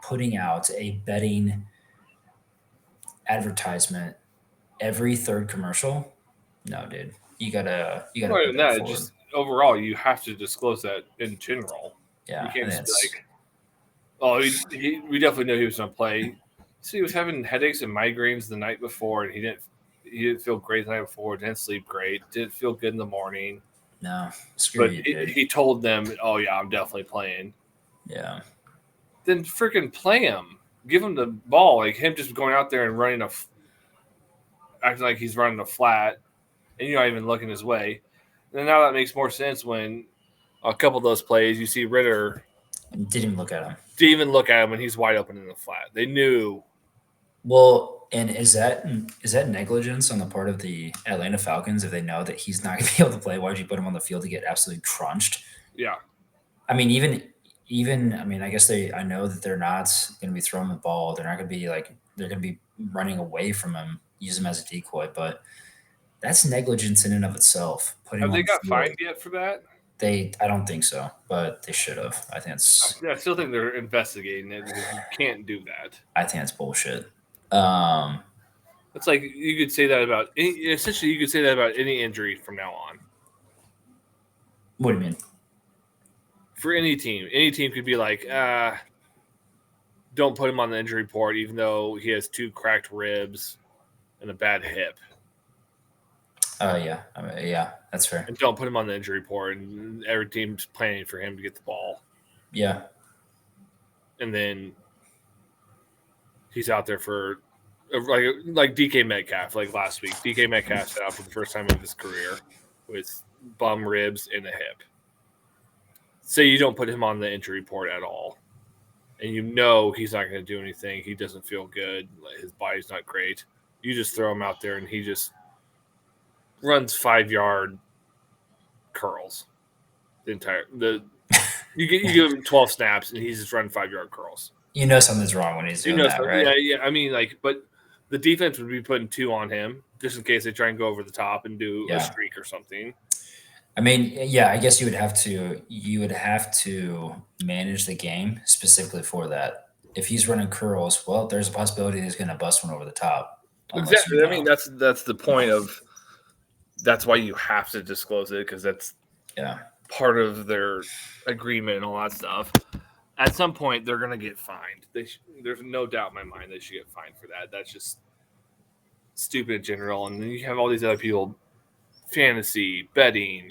putting out a betting advertisement every third commercial, no, dude, you gotta. More than that, just overall, you have to disclose that in general. Yeah, you can't just be like, oh, we definitely knew he was gonna play. So he was having headaches and migraines the night before, and he didn't feel great the night before. Didn't sleep great. Didn't feel good in the morning. No, screw you, dude. He told them, "Oh yeah, I'm definitely playing." Yeah. Then freaking play him. Give him the ball. Like, him just going out there and acting like he's running a flat, and you're not even looking his way. And now that makes more sense when a couple of those plays, you see Ritter Didn't even look at him. didn't even look at him when he's wide open in the flat. They knew. Well, and is that negligence on the part of the Atlanta Falcons if they know that he's not going to be able to play? Why would you put him on the field to get absolutely crunched? Yeah. I mean, even I mean, I guess I know that they're not going to be throwing the ball. They're not going to be they're going to be running away from him, use him as a decoy. But that's negligence in and of itself. Putting Have him they on the got field. fined yet for that? I don't think so, but they should have. I think I still think they're investigating it because you can't do that. I think it's bullshit. It's like you could say that about essentially you could say that about any injury from now on. What do you mean? For any team could be like, don't put him on the injury report, even though he has 2 cracked ribs and a bad hip. Yeah, yeah, that's fair. And don't put him on the injury report, and every team's planning for him to get the ball. Yeah. And then he's out there for like DK Metcalf, like last week. DK Metcalf sat out for the first time of his career with bum ribs and a hip. Say you don't put him on the injury report at all, and you know he's not going to do anything. He doesn't feel good. His body's not great. You just throw him out there, and he just runs 5-yard curls. You give him 12 snaps, and he's just running 5-yard curls. You know something's wrong when he's doing that, right? Yeah. I mean, but the defense would be putting 2 on him just in case they try and go over the top and do a streak or something. I mean, yeah, I guess you would have to manage the game specifically for that. If he's running curls, well, there's a possibility he's going to bust one over the top. Exactly. I mean, that's the point of. That's why you have to disclose it because that's part of their agreement and all that stuff. At some point, they're going to get fined. There's no doubt in my mind they should get fined for that. That's just stupid in general. And then you have all these other people, fantasy, betting,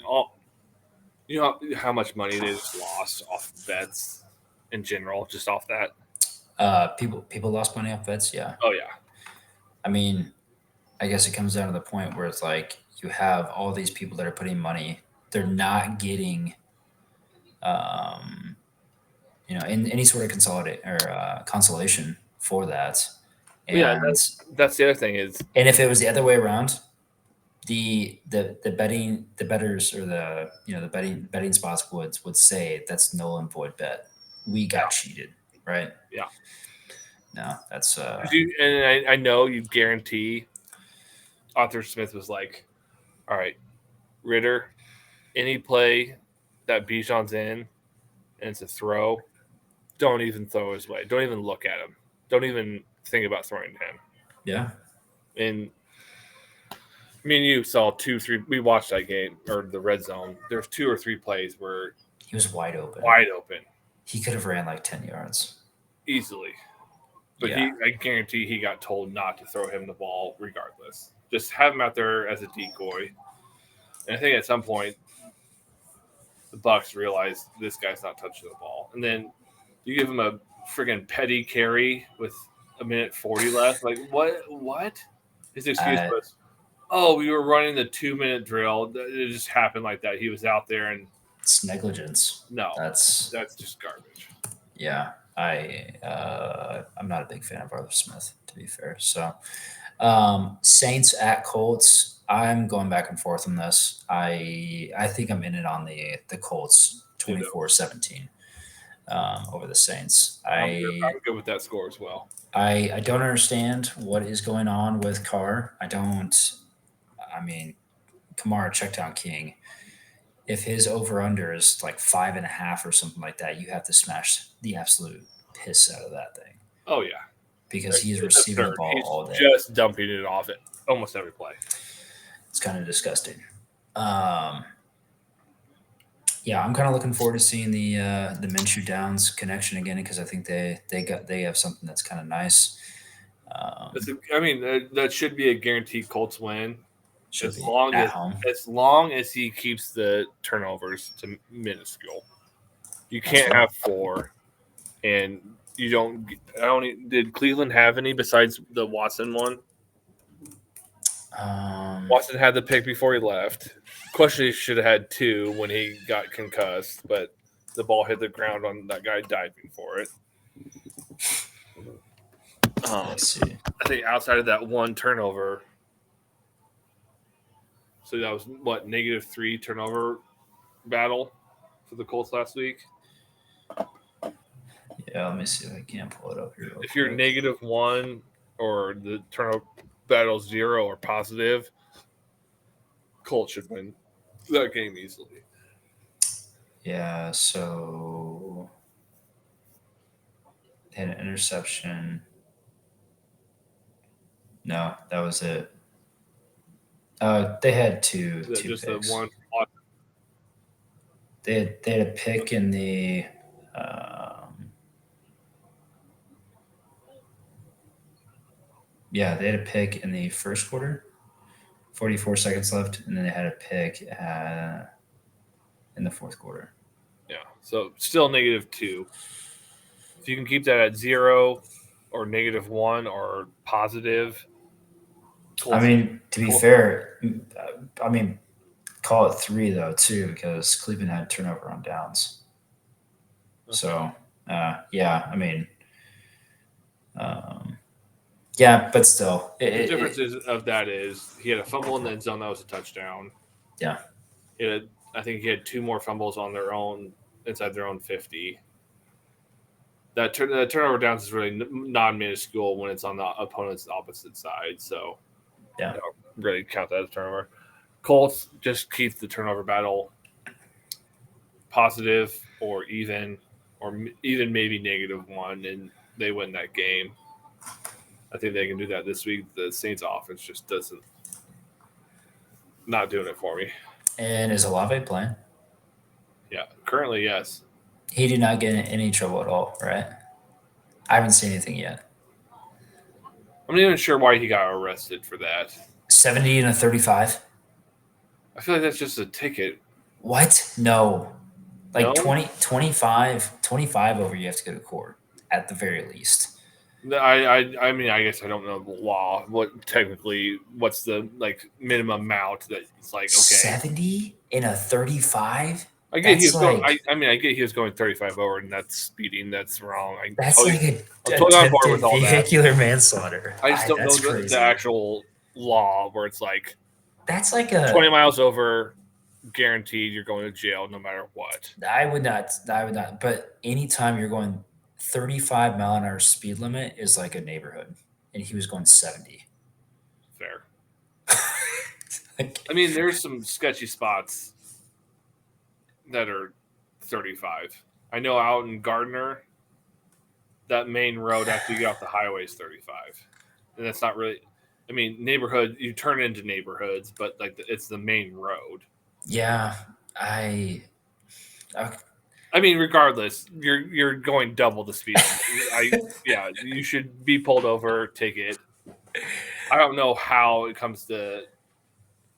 you know how much money they just lost off bets in general, just off that. People lost money off bets, yeah. Oh yeah. I mean, I guess it comes down to the point where it's like you have all these people that are putting money. They're not getting, in any sort of consolation for that. And, yeah, that's the other thing is. And if it was the other way around, the bettors or the betting spots would say that's null and void bet. We got cheated, right? Yeah. No, that's and I know you guarantee. Arthur Smith was like, "All right, Ritter, any play that Bijan's in, and it's a throw, don't even throw his way. Don't even look at him. Don't even think about throwing to him." Yeah. And me and you saw 2-3. We watched that game or the red zone. There's 2 or 3 plays where he was wide open. He could have ran like 10 yards easily, but I guarantee he got told not to throw him the ball regardless. Just have him out there as a decoy. And I think at some point the Bucs realized this guy's not touching the ball. And then you give him a friggin' petty carry with 1:40 left. Like what? His excuse was, we were running the 2-minute drill. It just happened like that. He was out there and it's negligence. No, that's just garbage. Yeah. I'm not a big fan of Arthur Smith, to be fair. So Saints at Colts. I'm going back and forth on this. I think I'm in it on the Colts 24-17 over the Saints. I'm good with that score as well. I don't understand what is going on with Carr. I mean, Kamara checkdown king. If his over-under is like 5.5 or something like that, you have to smash the absolute piss out of that thing. Oh, yeah. Because he's receiving the ball all day. Just dumping it off it almost every play. It's kind of disgusting. Yeah, I'm kind of looking forward to seeing the Minshew Downs connection again because I think they have something that's kind of nice. That should be a guaranteed Colts win. As long as he keeps the turnovers to minuscule. You can't have 4, and you don't. Did Cleveland have any besides the Watson one? Watson had the pick before he left. Question, he should have had 2 when he got concussed, but the ball hit the ground on that guy diving for it. Let's see. I think outside of that one turnover, so that was what, -3 turnover battle for the Colts last week. Yeah, let me see if I can pull it up here. If you're -1 or the turnover battle 0 or positive, Colts should win that game easily. Yeah, so they had an interception. No, that was it. They had two Just picks. the one. They had a pick in the they had a pick in the first quarter, 44 seconds left, and then they had a pick in the fourth quarter. Yeah, so still -2. If you can keep that at 0 or -1 or positive. I mean, to be fair, I mean, call it 3 though too, because Cleveland had turnover on downs. Okay. So I mean, but still, the difference of that is he had a fumble in the end zone that was a touchdown. Yeah, I think he had 2 more fumbles on their own inside their own 50. That turnover downs is really non-minuscule when it's on the opponent's opposite side. So yeah, I don't really count that as turnover. Colts just keep the turnover battle positive or even maybe -1, and they win that game. I think they can do that this week. The Saints offense just not doing it for me. And is Olave playing? Yeah, currently, yes. He did not get in any trouble at all, right? I haven't seen anything yet. I'm not even sure why he got arrested for that. 70 and a 35? I feel like that's just a ticket. What? No. Like No? 25 over, you have to go to court at the very least. I mean, I guess I don't know the law. What's the minimum amount that it's like, okay, 70 in a 35? I get he was going. I get he was going 35 over, and that's speeding. That's wrong. That's like I'm totally on board with all that. Vehicular manslaughter. I just don't know the actual law where it's like that's like a 20 miles over, guaranteed you're going to jail no matter what. I would not. But anytime you're going 35 mile an hour speed limit is like a neighborhood, and he was going 70. Fair. I mean, there's some sketchy spots that are 35. I know out in Gardner, that main road after you get off the highway is 35, and that's not really. I mean, neighborhood, you turn into neighborhoods, but it's the main road. Yeah, I mean, regardless, you're going double the speed. You should be pulled over, ticket. I don't know how it comes to,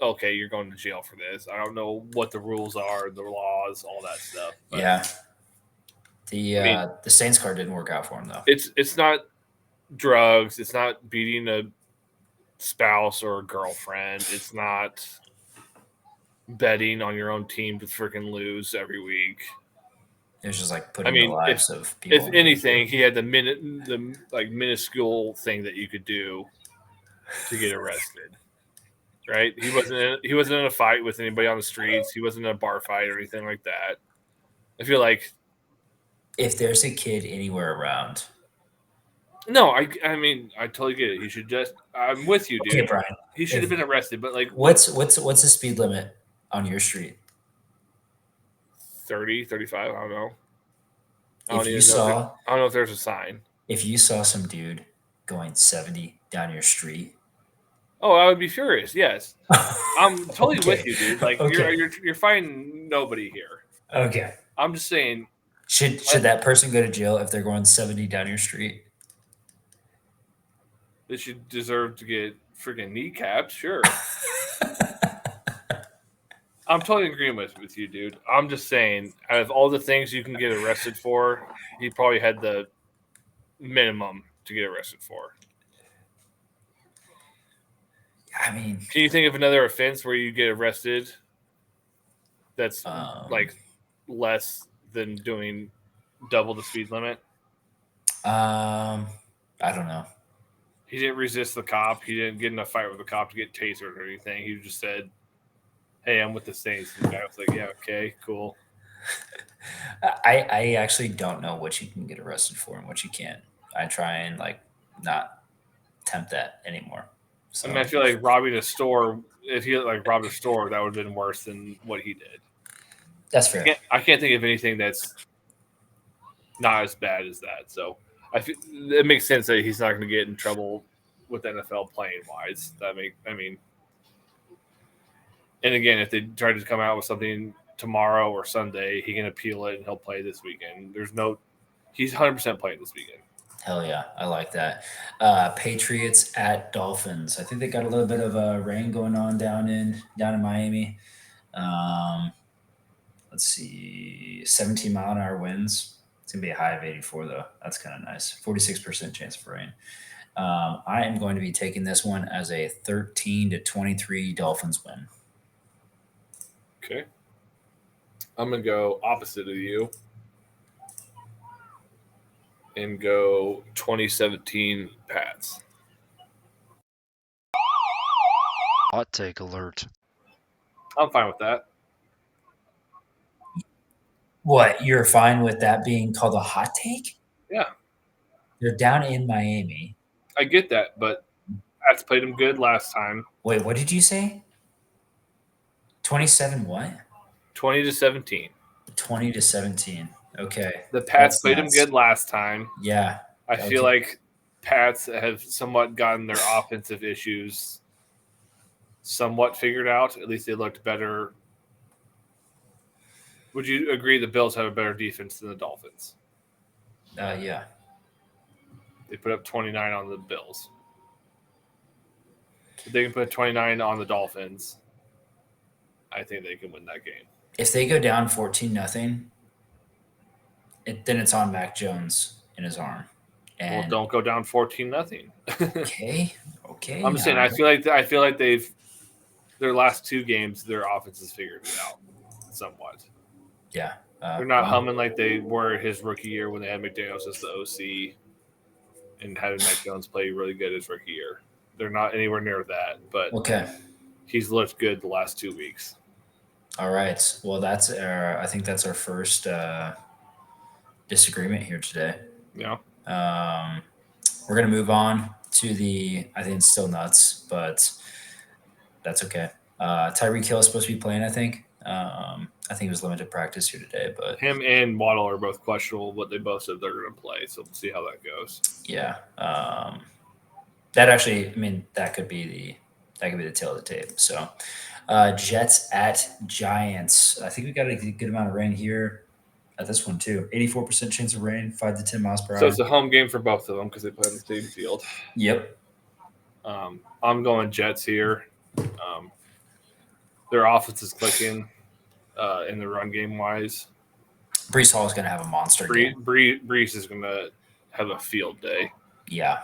okay, you're going to jail for this. I don't know what the rules are, the laws, all that stuff. But yeah. The Saints card didn't work out for him though. It's not drugs. It's not beating a spouse or a girlfriend. It's not betting on your own team to freaking lose every week. It was just like putting the lives of people. If anything, he had the minuscule thing that you could do to get arrested. Right? He wasn't in a fight with anybody on the streets. He wasn't in a bar fight or anything like that. I feel like if there's a kid anywhere around. No, I mean, I totally get it. He should just. I'm with you, dude. Okay, Brian. He should have been arrested, but like, what's the speed limit on your street? 30, 35. I don't know. I don't know if there's a sign. If you saw some dude going 70 down your street. Oh, I would be furious. Yes, I'm totally with you, dude. Like you're fighting nobody here. Okay. I'm just saying. Should that person go to jail if they're going 70 down your street? They should deserve to get freaking kneecapped, sure. I'm totally in agreement with you, dude. I'm just saying, out of all the things you can get arrested for, he probably had the minimum to get arrested for. I mean, Can you think of another offense where you get arrested that's like less than doing double the speed limit? I don't know. He didn't resist the cop. He didn't get in a fight with the cop to get tasered or anything. He just said, "Hey, I'm with the Saints." And the guy was like, "Yeah, okay, cool." I actually don't know what you can get arrested for and what you can't. I try and like not tempt that anymore. I mean, So I feel like robbing a store. If he like robbed a store, that would have been worse than what he did. that's fair. I can't think of anything that's not as bad as that. So it makes sense that he's not going to get in trouble with NFL playing wise. I mean, and again, if they try to come out with something tomorrow or Sunday, he can appeal it and he'll play this weekend. He's 100% playing this weekend. Hell yeah, I like that. Patriots at Dolphins. I think they got a little bit of rain going on down in Miami. Let's see, 17-mile-an-hour winds. It's gonna be a high of 84 though. That's kind of nice. 46% chance of rain. I am going to be taking this one as a 13-23 Dolphins win. Okay. I'm going to go opposite of you and go 2017 Pats. Hot take alert. I'm fine with that. What? You're fine with that being called a hot take? Yeah, They're down in Miami. I get that, but Pats played them good last time. Wait, what did you say? 27 what? 20-17. 20-17. Okay. The Pats That's played them nuts. good last time. Yeah. I feel like Pats have somewhat gotten their offensive issues somewhat figured out. At least they looked better. Would you agree the Bills have a better defense than the Dolphins? Yeah. They put up 29 on the Bills. If they can put 29 on the Dolphins, I think they can win that game. If they go down 14-0, then it's on Mac Jones in his arm. And Well, don't go down 14-0. okay. I'm just saying. I feel like their last two games, their offense has figured it out somewhat. Yeah. They're not humming like they were his rookie year when they had McDaniels as the OC and having Mac Jones play really good his rookie year. They're not anywhere near that, but okay. He's looked good the last 2 weeks. All right. Well, I think that's our first disagreement here today. Yeah. We're gonna move on to I think it's still nuts, but that's okay. Tyreek Hill is supposed to be playing, I think. I think it was limited practice here today, but him and Waddle are both questionable, but they both said they're going to play, so we'll see how that goes. Yeah, that actually, I mean, that could be the tail of the tape. So, Jets at Giants. I think we got a good amount of rain here at this one too. 84% chance of rain, 5 to 10 miles per hour. So it's a home game for both of them because they play on the same field. Yep. I'm going Jets here. Their offense is clicking in the run game wise. Breece Hall is going to have a monster game. Breece is going to have a field day. Yeah.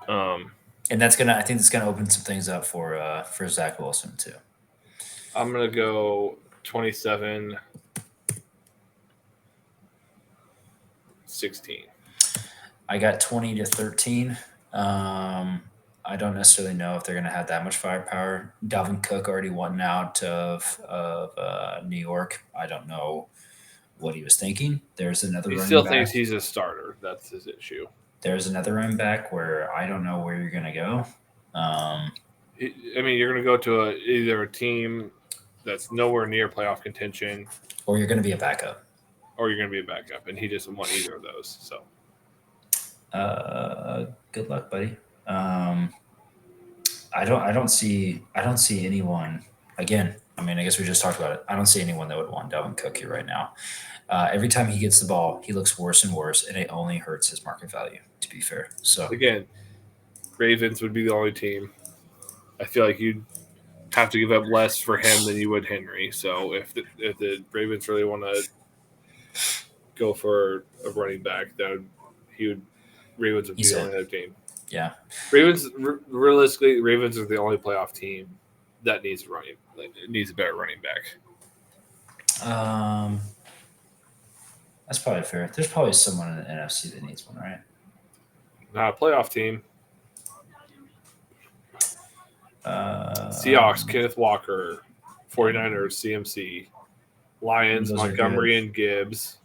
And I think it's going to open some things up for Zach Wilson too. I'm going to go 27-16. I got 20-13. I don't necessarily know if they're going to have that much firepower. Dalvin Cook already won out of New York. I don't know what he was thinking. There's another. He running still back. thinks he's a starter. That's his issue. There's another running back where I don't know where you're going to go. I mean, you're going to go to either a team that's nowhere near playoff contention, or you're going to be a backup, and he doesn't want either of those. So, good luck, buddy. I don't see anyone. Again, I mean, I guess we just talked about it. I don't see anyone that would want Dalvin Cook here right now. Every time he gets the ball, he looks worse and worse, and it only hurts his market value, to be fair. So again, Ravens would be the only team. I feel like you'd have to give up less for him than you would Henry. So if the Ravens really want to go for a running back, Ravens would be the only other team. Yeah. Ravens, realistically, Ravens are the only playoff team that needs needs a better running back. That's probably fair. There's probably someone in the NFC that needs one, right? Not a playoff team. Uh, Seahawks, Kenneth Walker, 49ers, CMC, Lions, Those are Montgomery, good. and Gibbs.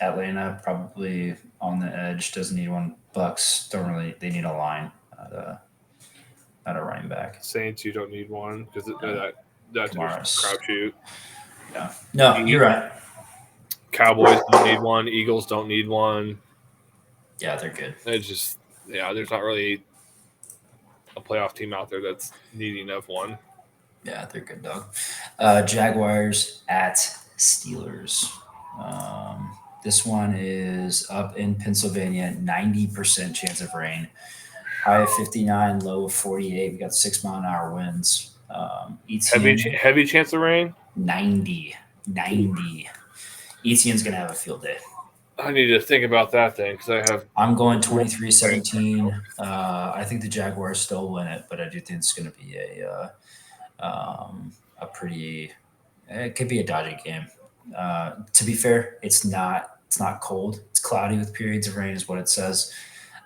Atlanta probably on the edge, doesn't need one. Bucks don't really. They need a line, not a running back. Saints, you don't need one because No. that division's Kamara's- crapshoot. Yeah. No, you're right. Cowboys don't need one. Eagles don't need one. Yeah, they're good. It's just there's not really a playoff team out there that's needing of one. Yeah, they're good, dog. Jaguars at Steelers. This one is up in Pennsylvania. 90% chance of rain. High of 59, low of 48. We got 6-mile-an-hour winds. Heavy chance of rain. 90. Etienne's gonna have a field day. I need to think about that thing because I'm going 23-17. I think the Jaguars still win it, but I do think it's going to be a pretty. It could be a dodgy game. To be fair, it's not cold. It's cloudy with periods of rain, is what it says.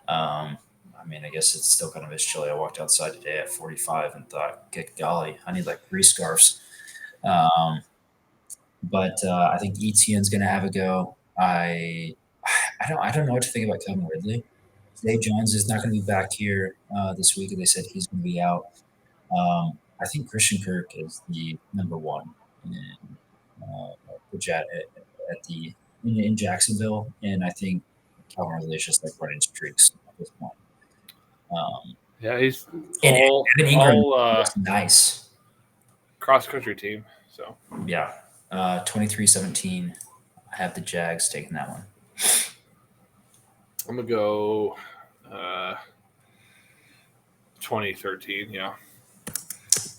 I mean, I guess it's still kind of as chilly. I walked outside today at 45 and thought, "Good golly, I need like 3 scarves." But I think Etienne's going to have a go. I don't know what to think about Calvin Ridley. Zay Jones is not going to be back here this week. They said he's going to be out. I think Christian Kirk is the number one in in Jacksonville, and I think Calvin Ridley is just like running streaks at this point. he's And all Evan Ingram is nice. cross country team. So Yeah, 23-17. I have the Jags taking that one. I'm gonna go 2013. Yeah,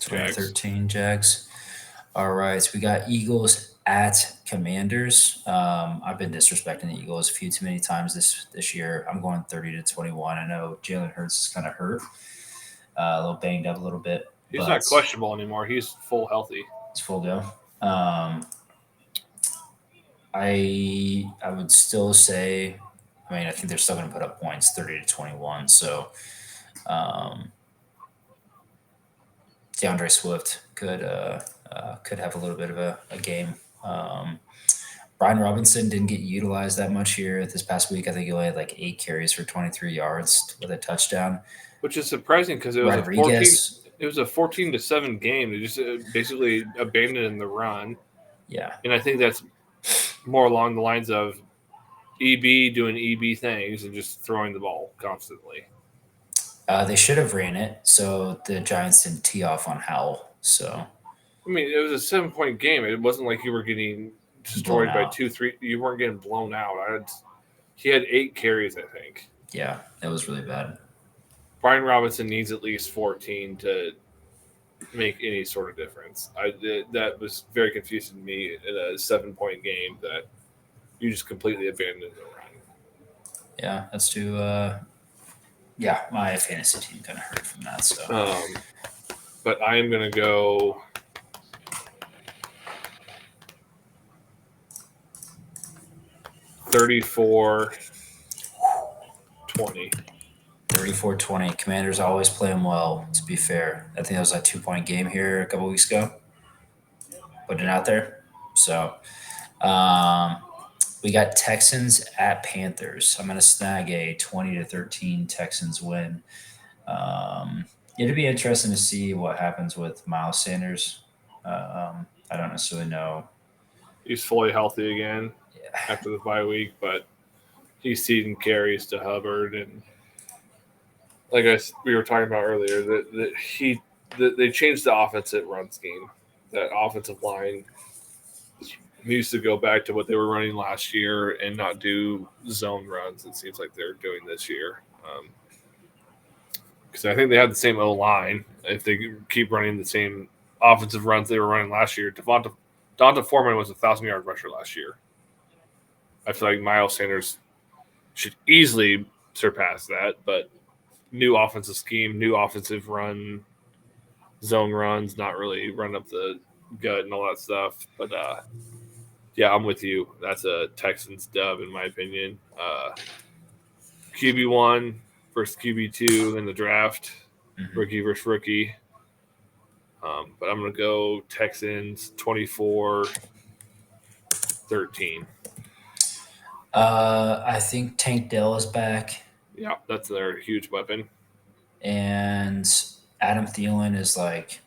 2013 Jags. All right, so we got Eagles at Commanders. I've been disrespecting the Eagles a few too many times this year. I'm going 30-21. I know Jalen Hurts is kind of hurt, a little banged up a little bit. he's not questionable anymore. He's full healthy. It's full go. I would still say, I mean, I think they're still going to put up points, 30-21. So DeAndre Swift could have a little bit of a game. Brian Robinson didn't get utilized that much here this past week. I think he only had like 8 carries for 23 yards with a touchdown. Which is surprising because it was Rodriguez, a 14-7 game. They just basically abandoned the run. Yeah. And I think that's more along the lines of EB doing EB things and just throwing the ball constantly. They should have ran it, so the Giants didn't tee off on Howell. So, I mean, it was a 7-point game. It wasn't like you were getting destroyed by 2-3. You weren't getting blown out. He had 8 carries, I think. Yeah, that was really bad. Brian Robinson needs at least 14 to make any sort of difference. That was very confusing to me in a 7-point game that you just completely abandoned the run. Yeah, let's do. My fantasy team kind of hurt from that. So, but I am going to go. $34-20. 34-20. Commanders always play them well, to be fair. I think that was a 2-point game here a couple weeks ago. Put it out there. So, we got Texans at Panthers. I'm going to snag a 20-13 Texans win. It'd be interesting to see what happens with Miles Sanders. I don't necessarily know. He's fully healthy again after the bye week, but he's ceding carries to Hubbard, and like we were talking about earlier, they changed the offensive run scheme. That offensive line needs to go back to what they were running last year and not do zone runs. It seems like they're doing this year. Because I think they had the same O-line. If they keep running the same offensive runs they were running last year, Donta Foreman was a 1,000-yard rusher last year. I feel like Miles Sanders should easily surpass that. But new offensive scheme, new offensive zone runs, not really run up the gut and all that stuff. But yeah, I'm with you. That's a Texans dub in my opinion. QB1 versus QB2 in the draft, rookie versus rookie. But I'm going to go Texans 24-13. I think Tank Dell is back, Yeah, that's their huge weapon. and Adam Thielen is like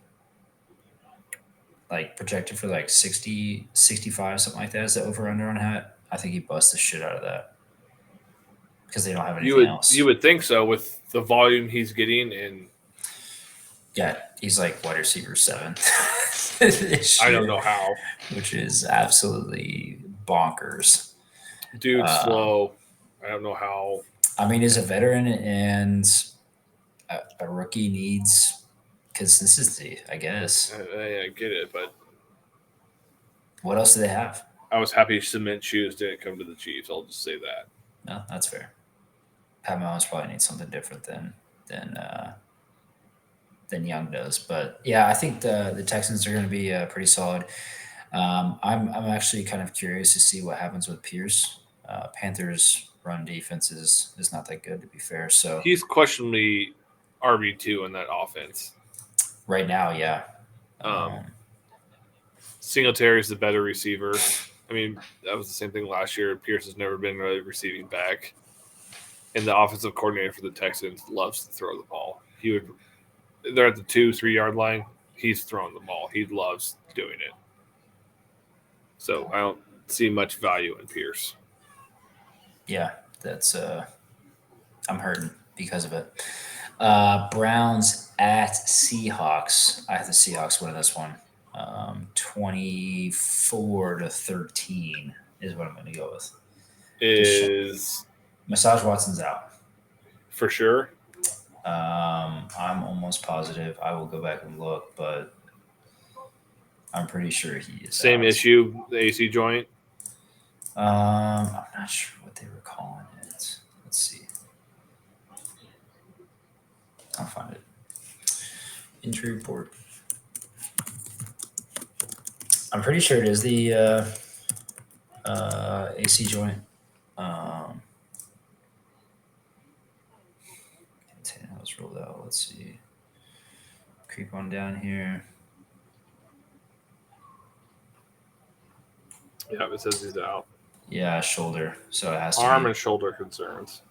projected for like 60, 65, something like that. Is the over under on that? I think he busts the shit out of that because they don't have anything else. You would think so with the volume he's getting, and yeah, he's like wide receiver 7. I don't know how. Which is absolutely bonkers. Dude, slow. I don't know how. I mean, as a veteran and a rookie needs consistency, I guess. I get it, but what else do they have? I was happy Cement Shoes didn't come to the Chiefs. I'll just say that. No, that's fair. Pat Mahomes probably needs something different than Young does, but yeah, I think the Texans are going to be pretty solid. I'm actually kind of curious to see what happens with Pierce. Panthers' run defense is not that good, to be fair. So he's questionably RB2 in that offense right now. Yeah. Singletary is the better receiver. I mean, that was the same thing last year. Pierce has never been really receiving back, and the offensive coordinator for the Texans loves to throw the ball. They're at the 2-3 yard line. He's throwing the ball. He loves doing it. So I don't see much value in Pierce. Yeah, that's I'm hurting because of it. Browns at Seahawks. I have the Seahawks winning this one. 24-13 is what I'm going to go with. Is Massage Watson's out for sure? I'm almost positive. I will go back and look, but I'm pretty sure he is same out. issue, the AC joint. I'm not sure what they were calling it. Let's see. I'll find it. Injury report. I'm pretty sure it is the AC joint. Antenna was rolled out. Let's see. Creep on down here. Yeah, it says he's out. Yeah, shoulder. So it has to arm be. and shoulder concerns.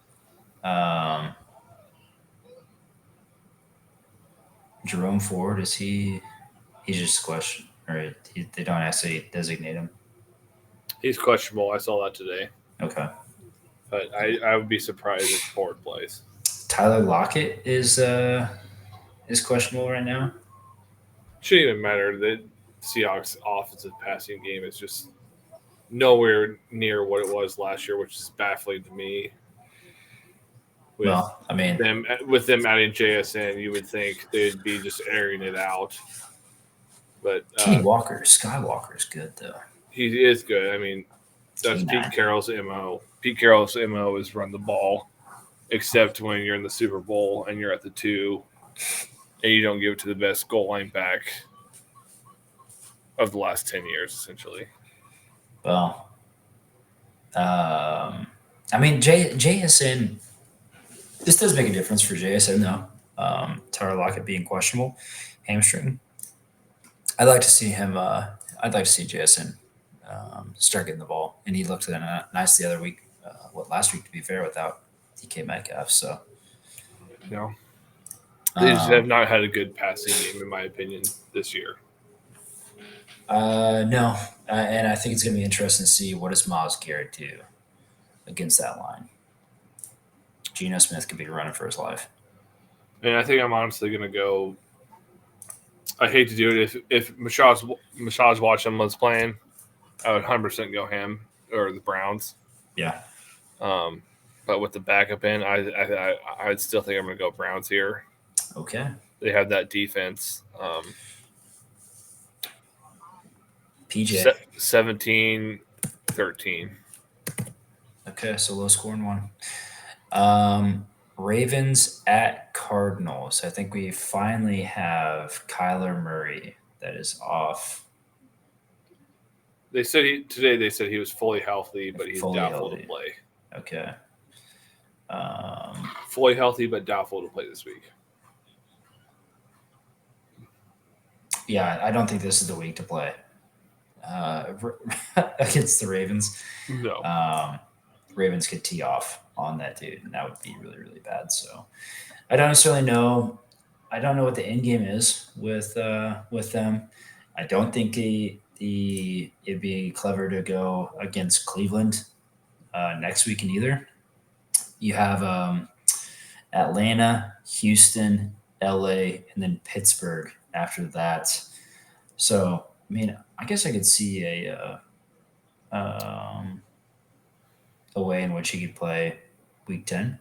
Jerome Ford, is he? He's just questioned, or they don't actually designate him. He's questionable. I saw that today. Okay. But I would be surprised if Ford plays. Tyler Lockett is questionable right now. Shouldn't even matter. The Seahawks' offensive passing game is just nowhere near what it was last year, which is baffling to me. Well, I mean, with them adding JSN, you would think they'd be just airing it out. But Kenny Skywalker is good though. He is good. I mean, that's Pete Carroll's MO. Pete Carroll's MO is run the ball, except when you're in the Super Bowl and you're at the 2, and you don't give it to the best goal line back of the last 10 years, essentially. Well, I mean, JSN. This does make a difference for JSN, though. Tyler Lockett being questionable, hamstring. I'd like to see him. I'd like to see JSN start getting the ball, and he looked nice the other week. Last week, to be fair, without DK Metcalf. So, no, they just have not had a good passing game, in my opinion, this year. No, and I think it's going to be interesting to see what does Myles Garrett do against that line. Geno Smith could be running for his life. And I think I'm honestly going to go. I hate to do it. If Massage Watson was playing, I would 100% go him or the Browns. Yeah. But with the backup in, I'd still think I'm going to go Browns here. Okay. They have that defense. PJ. 17-13. Okay, so low scoring one. Ravens at Cardinals. I think we finally have Kyler Murray that is off. They said he was fully healthy, but he's Fully doubtful healthy. to play. Okay. Fully healthy, but doubtful to play this week. Yeah, I don't think this is the week to play against the Ravens. No. Ravens could tee off on that dude, and that would be really, really bad. So I don't necessarily know. I don't know what the end game is with them. I don't think it'd be clever to go against Cleveland next weekend either. You have Atlanta, Houston, LA, and then Pittsburgh after that. So I mean, I guess I could see a way in which he could play week 10.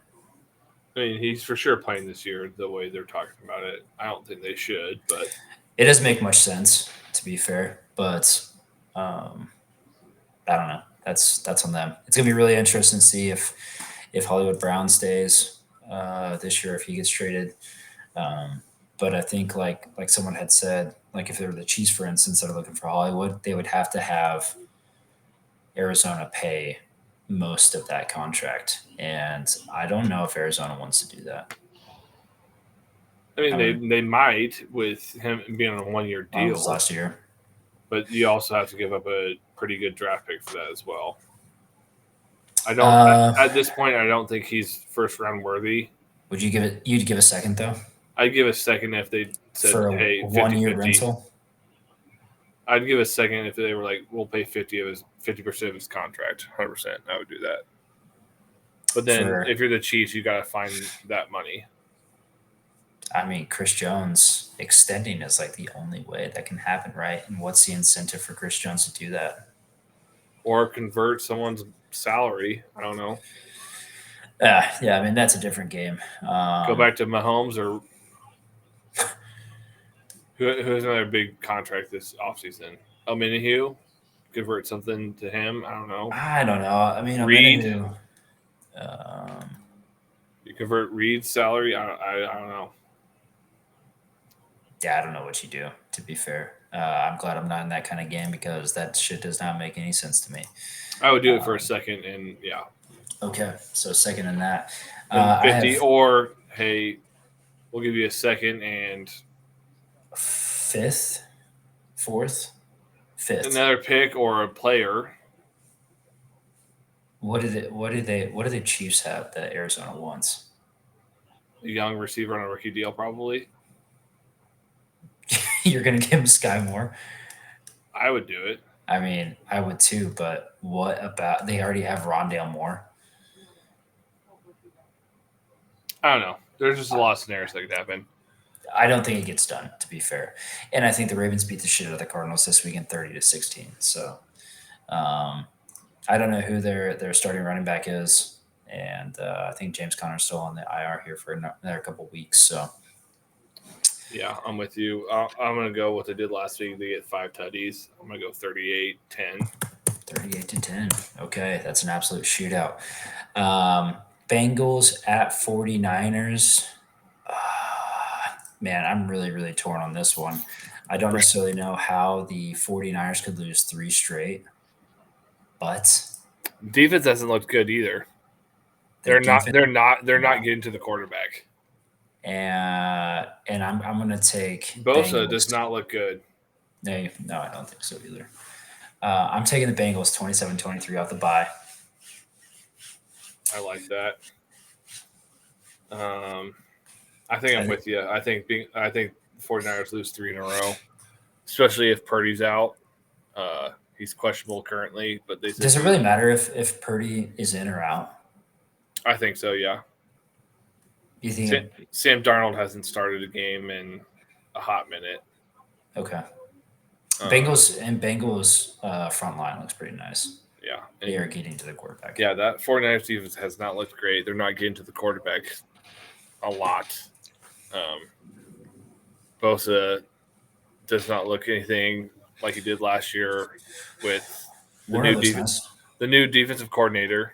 I mean, he's for sure playing this year the way they're talking about it. I don't think they should, but It doesn't make much sense, to be fair, but um, I don't know. That's on them. It's gonna be really interesting to see if Hollywood Brown stays this year, if he gets traded. But I think like someone had said, like if they were the Chiefs, for instance, that are looking for Hollywood, they would have to have Arizona pay most of that contract, and I don't know if Arizona wants to do that. I mean, I mean, they might with him being on a 1-year Well, it was deal, last year. but you also have to give up a pretty good draft pick for that as well. I don't at this point. I don't think he's first round worthy. Would you give it? You'd give a second though I'd give a second if they said, for a "Hey, 1 year 50-50." rental. I'd give a second if they were like, "We'll pay 50% of his contract, 100%." I would do that. But then, if you're the Chiefs, you got to find that money. I mean, Chris Jones extending is like the only way that can happen, right? And what's the incentive for Chris Jones to do that? Or convert someone's salary. I don't know. Yeah, I mean that's a different game. Go back to Mahomes or who has another big contract this offseason? Minihue, convert something to him. I don't know. I don't know. I mean, Reed. You convert Reed's salary. I don't know. Yeah, I don't know what you do. To be fair, I'm glad I'm not in that kind of game because that shit does not make any sense to me. I would do it for a second, and yeah. Okay, so second in that. 50, or hey, we'll give you a second and fifth. Another pick or a player. What do the Chiefs have that Arizona wants? A young receiver on a rookie deal, probably. You're gonna give him Sky Moore? I would do it. I mean, I would too, but what about they already have Rondale Moore? I don't know. There's just a lot of scenarios that could happen. I don't think it gets done, to be fair. And I think the Ravens beat the shit out of the Cardinals this weekend, 30-16. So I don't know who their starting running back is, and I think James Conner's still on the IR here for another couple weeks. So yeah, I'm with you. I'm gonna go what they did last week. They get 5 tutties. I'm gonna go 38-10. 38-10. Okay, that's an absolute shootout. Bengals at 49ers. Man, I'm really, really torn on this one. I don't necessarily know how the 49ers could lose 3 straight, but defense hasn't looked good either. They're not getting to the quarterback. And I'm gonna take Bosa does not look good. No, I don't think so either. I'm taking the Bengals 27-23 off the bye. I like that. I think I'm with you. I think 49ers lose 3 in a row, especially if Purdy's out. He's questionable currently, but does it really matter if Purdy is in or out? I think so. Yeah. You think Sam Darnold hasn't started a game in a hot minute? Okay. Bengals front line looks pretty nice. Yeah, they are getting to the quarterback. Yeah, that 49ers defense has not looked great. They're not getting to the quarterback a lot. Bosa does not look anything like he did last year with the new defensive coordinator.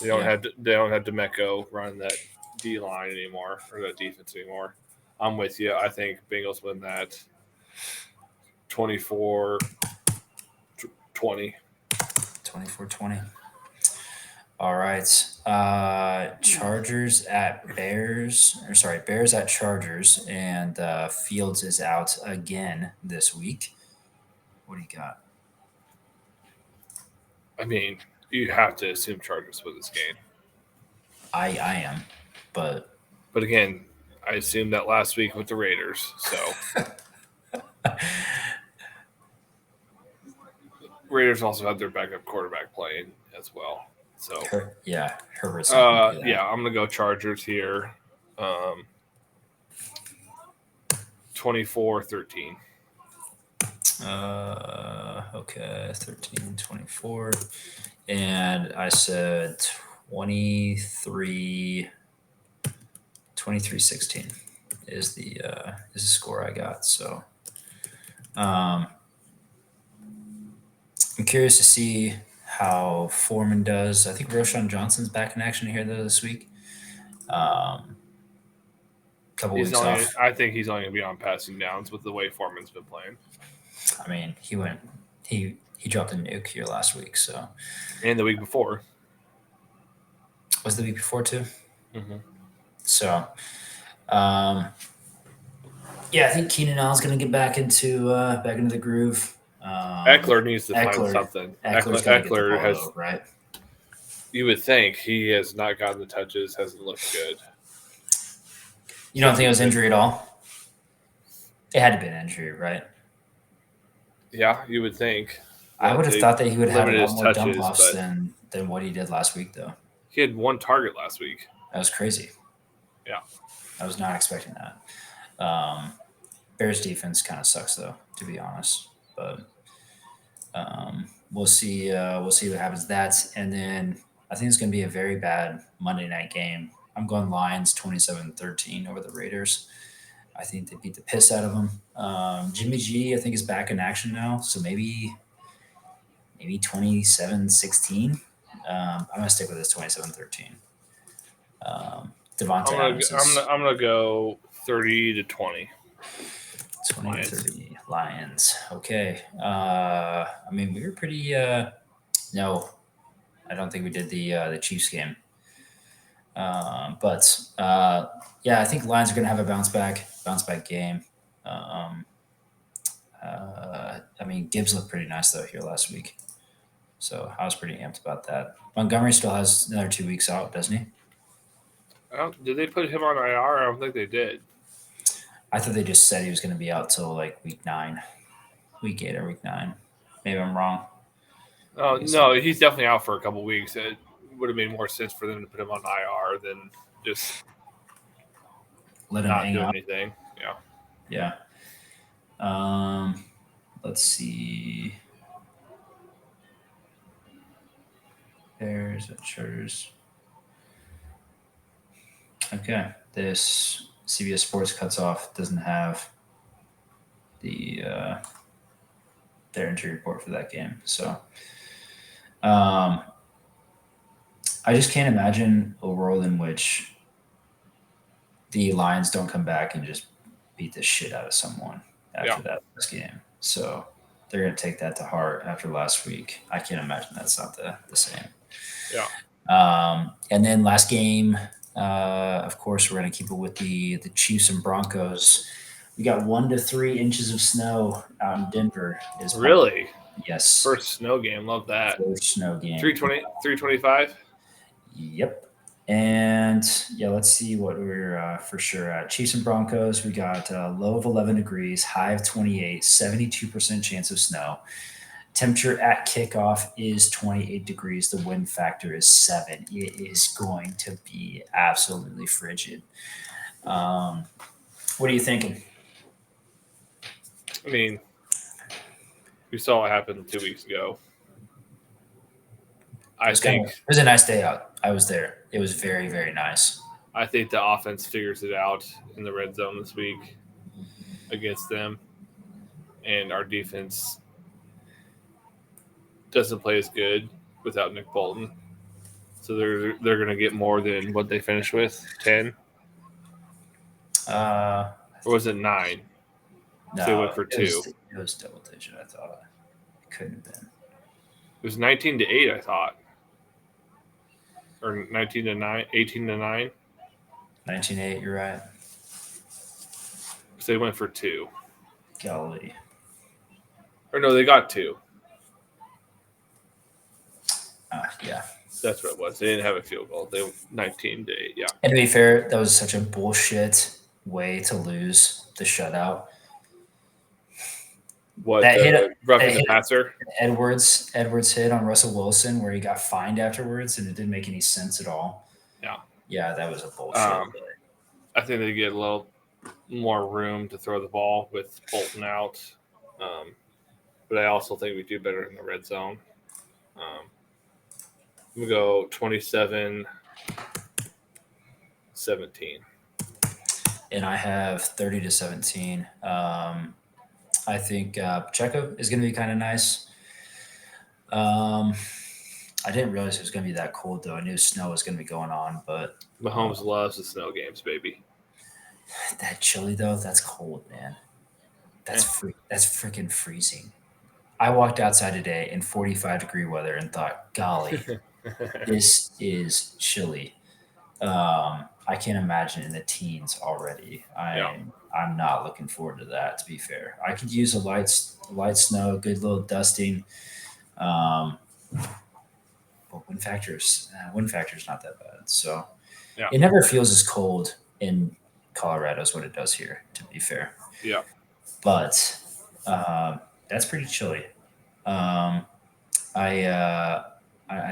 They don't have Demeco running that D line anymore or that defense anymore. I'm with you. I think Bengals win that 24-20. 24-20. All right. Chargers at Bears. Or sorry, Bears at Chargers, and Fields is out again this week. What do you got? I mean, you have to assume Chargers win this game. I am, but again, I assumed that last week with the Raiders. So Raiders also had their backup quarterback playing as well. So Herbert's. yeah, I'm gonna go Chargers here. 24-13. Okay, 13-24, and I said 23-16 is the score I got. So, I'm curious to see how Foreman does. I think Roshan Johnson's back in action here this week. Couple weeks off. I think he's only going to be on passing downs with the way Foreman's been playing. I mean, he dropped a nuke here last week, so. And the week before. Was the week before too? Mm-hmm. So, yeah, I think Keenan Allen's going to get back into the groove. Eckler needs to find something. Eckler has right. You would think he has not gotten the touches, hasn't looked good. You don't think it was injury at all? It had to be an injury, right? Yeah, you would think. I would have thought that he would have had a lot more dump offs than what he did last week, though. He had one target last week. That was crazy. Yeah. I was not expecting that. Bears defense kind of sucks, though, to be honest. But we'll see. We'll see what happens. And then I think it's going to be a very bad Monday night game. I'm going Lions 27-13 over the Raiders. I think they beat the piss out of them. Jimmy G, I think, is back in action now, so maybe 27-16. I'm gonna stick with this 27-13. Devontae Adams. I'm gonna go 30-20. 20-30 Lions. Okay. I mean, we were pretty. No, I don't think we did the Chiefs game. But yeah, I think Lions are going to have a bounce back game. I mean, Gibbs looked pretty nice though here last week, so I was pretty amped about that. Montgomery still has another 2 weeks out, doesn't he? Did they put him on IR? I don't think they did. I thought they just said he was going to be out till like week 8 or week 9. Maybe I'm wrong. Oh no, he's definitely out for a couple weeks. It would have made more sense for them to put him on IR than just let him not hang do out. anything. Yeah. Let's see. Bears at Chargers. Okay. This CBS Sports cuts off doesn't have their injury report for that game. So I just can't imagine a world in which the Lions don't come back and just beat the shit out of someone after that first game. So they're going to take that to heart after last week. I can't imagine that's not the same. Yeah. And then last game, of course, we're going to keep it with the Chiefs and Broncos. We got 1 to 3 inches of snow out in Denver. Really? Yes. First snow game. Love that. First snow game. 325? Yep. And yeah, let's see what we're for sure at. Chiefs and Broncos, we got a low of 11 degrees, high of 28, 72% chance of snow. Temperature at kickoff is 28 degrees. The wind factor is 7. It is going to be absolutely frigid. What are you thinking? I mean, we saw what happened 2 weeks ago. It was a nice day out. I was there. It was very, very nice. I think the offense figures it out in the red zone this week against them. And our defense doesn't play as good without Nick Bolton. So they're going to get more than what they finished with, 10? Or was it 9? No, They went for 2. It was double digit, I thought. It couldn't have been. It was 19-8, I thought. Or 19-9, 18-9. 19-8, you're right. So they went for 2. Golly. Or no, they got 2. Yeah. That's what it was. They didn't have a field goal. They 19-8. Yeah. And to be fair, that was such a bullshit way to lose the shutout. What, That roughing that the hit- passer? Edwards hit on Russell Wilson where he got fined afterwards, and it didn't make any sense at all. Yeah. Yeah, that was a bullshit. Play. I think they get a little more room to throw the ball with Bolton out. But I also think we do better in the red zone. I'm going to go 27-17. And I have 30-17. I think Pacheco is going to be kind of nice. I didn't realize it was going to be that cold, though. I knew snow was going to be going on, but Mahomes loves the snow games, baby. that chilly, though, that's cold, man. That's freaking freezing. I walked outside today in 45-degree weather and thought, golly, this is chilly. I can't imagine in the teens already. I'm not looking forward to that, to be fair. I could use a light snow, good little dusting. But wind factor's not that bad. So Yeah. It never feels as cold in Colorado as what it does here, to be fair. Yeah. But that's pretty chilly. I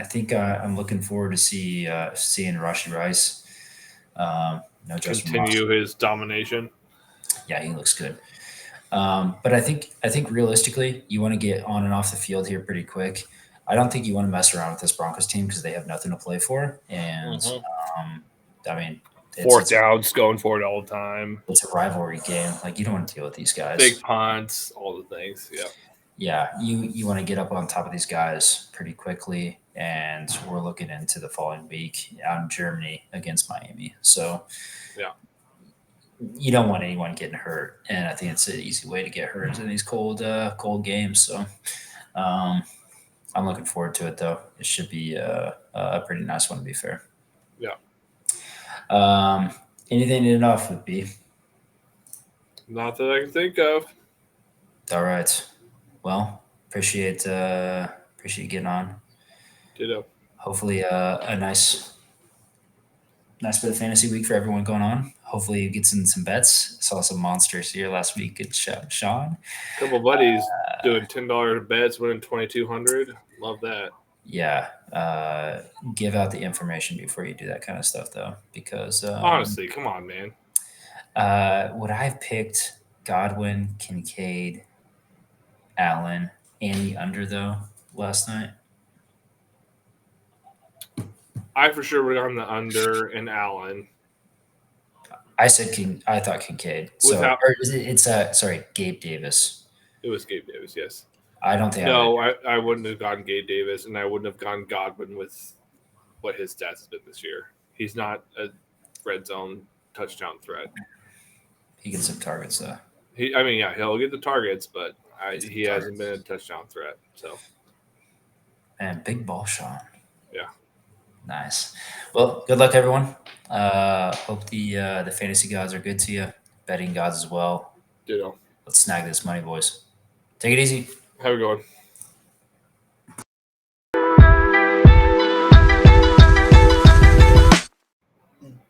think I'm looking forward to seeing Rashee Rice. No Justin Continue his domination. Yeah, he looks good. But I think realistically, you want to get on and off the field here pretty quick. I don't think you want to mess around with this Broncos team because they have nothing to play for. And I mean, Fourth downs, going for it all the time. It's a rivalry game. Like, you don't want to deal with these guys. Big punts, all the things. Yeah. Yeah, you want to get up on top of these guys pretty quickly. And we're looking into the following week out in Germany against Miami. So, yeah, you don't want anyone getting hurt. And I think it's an easy way to get hurt in these cold games. So, I'm looking forward to it, though. It should be a pretty nice one, to be fair. Yeah. Anything to know with B? Not that I can think of. All right. Well, appreciate getting on. Ditto. Hopefully, a nice bit of fantasy week for everyone going on. Hopefully, you get some bets. Saw some monsters here last week. Good shot, Sean. A couple buddies doing $10 bets, winning $2,200. Love that. Yeah. Give out the information before you do that kind of stuff, though, because honestly, come on, man. Would I have picked Godwin, Kincaid, Allen, and the under though last night? I for sure would have gone the under and Allen. I said I thought Kincaid. So it's Gabe Davis. It was Gabe Davis, yes. I don't think. I wouldn't have gone Gabe Davis, and I wouldn't have gone Godwin with what his stats has been this year. He's not a red zone touchdown threat. He gets some targets though. He'll get the targets, but he hasn't been a touchdown threat. So, and big ball, Sean. Yeah. Nice. Well, good luck, everyone. Hope the fantasy gods are good to you. Betting gods as well. Ditto. Let's snag this money, boys. Take it easy. Have a good one.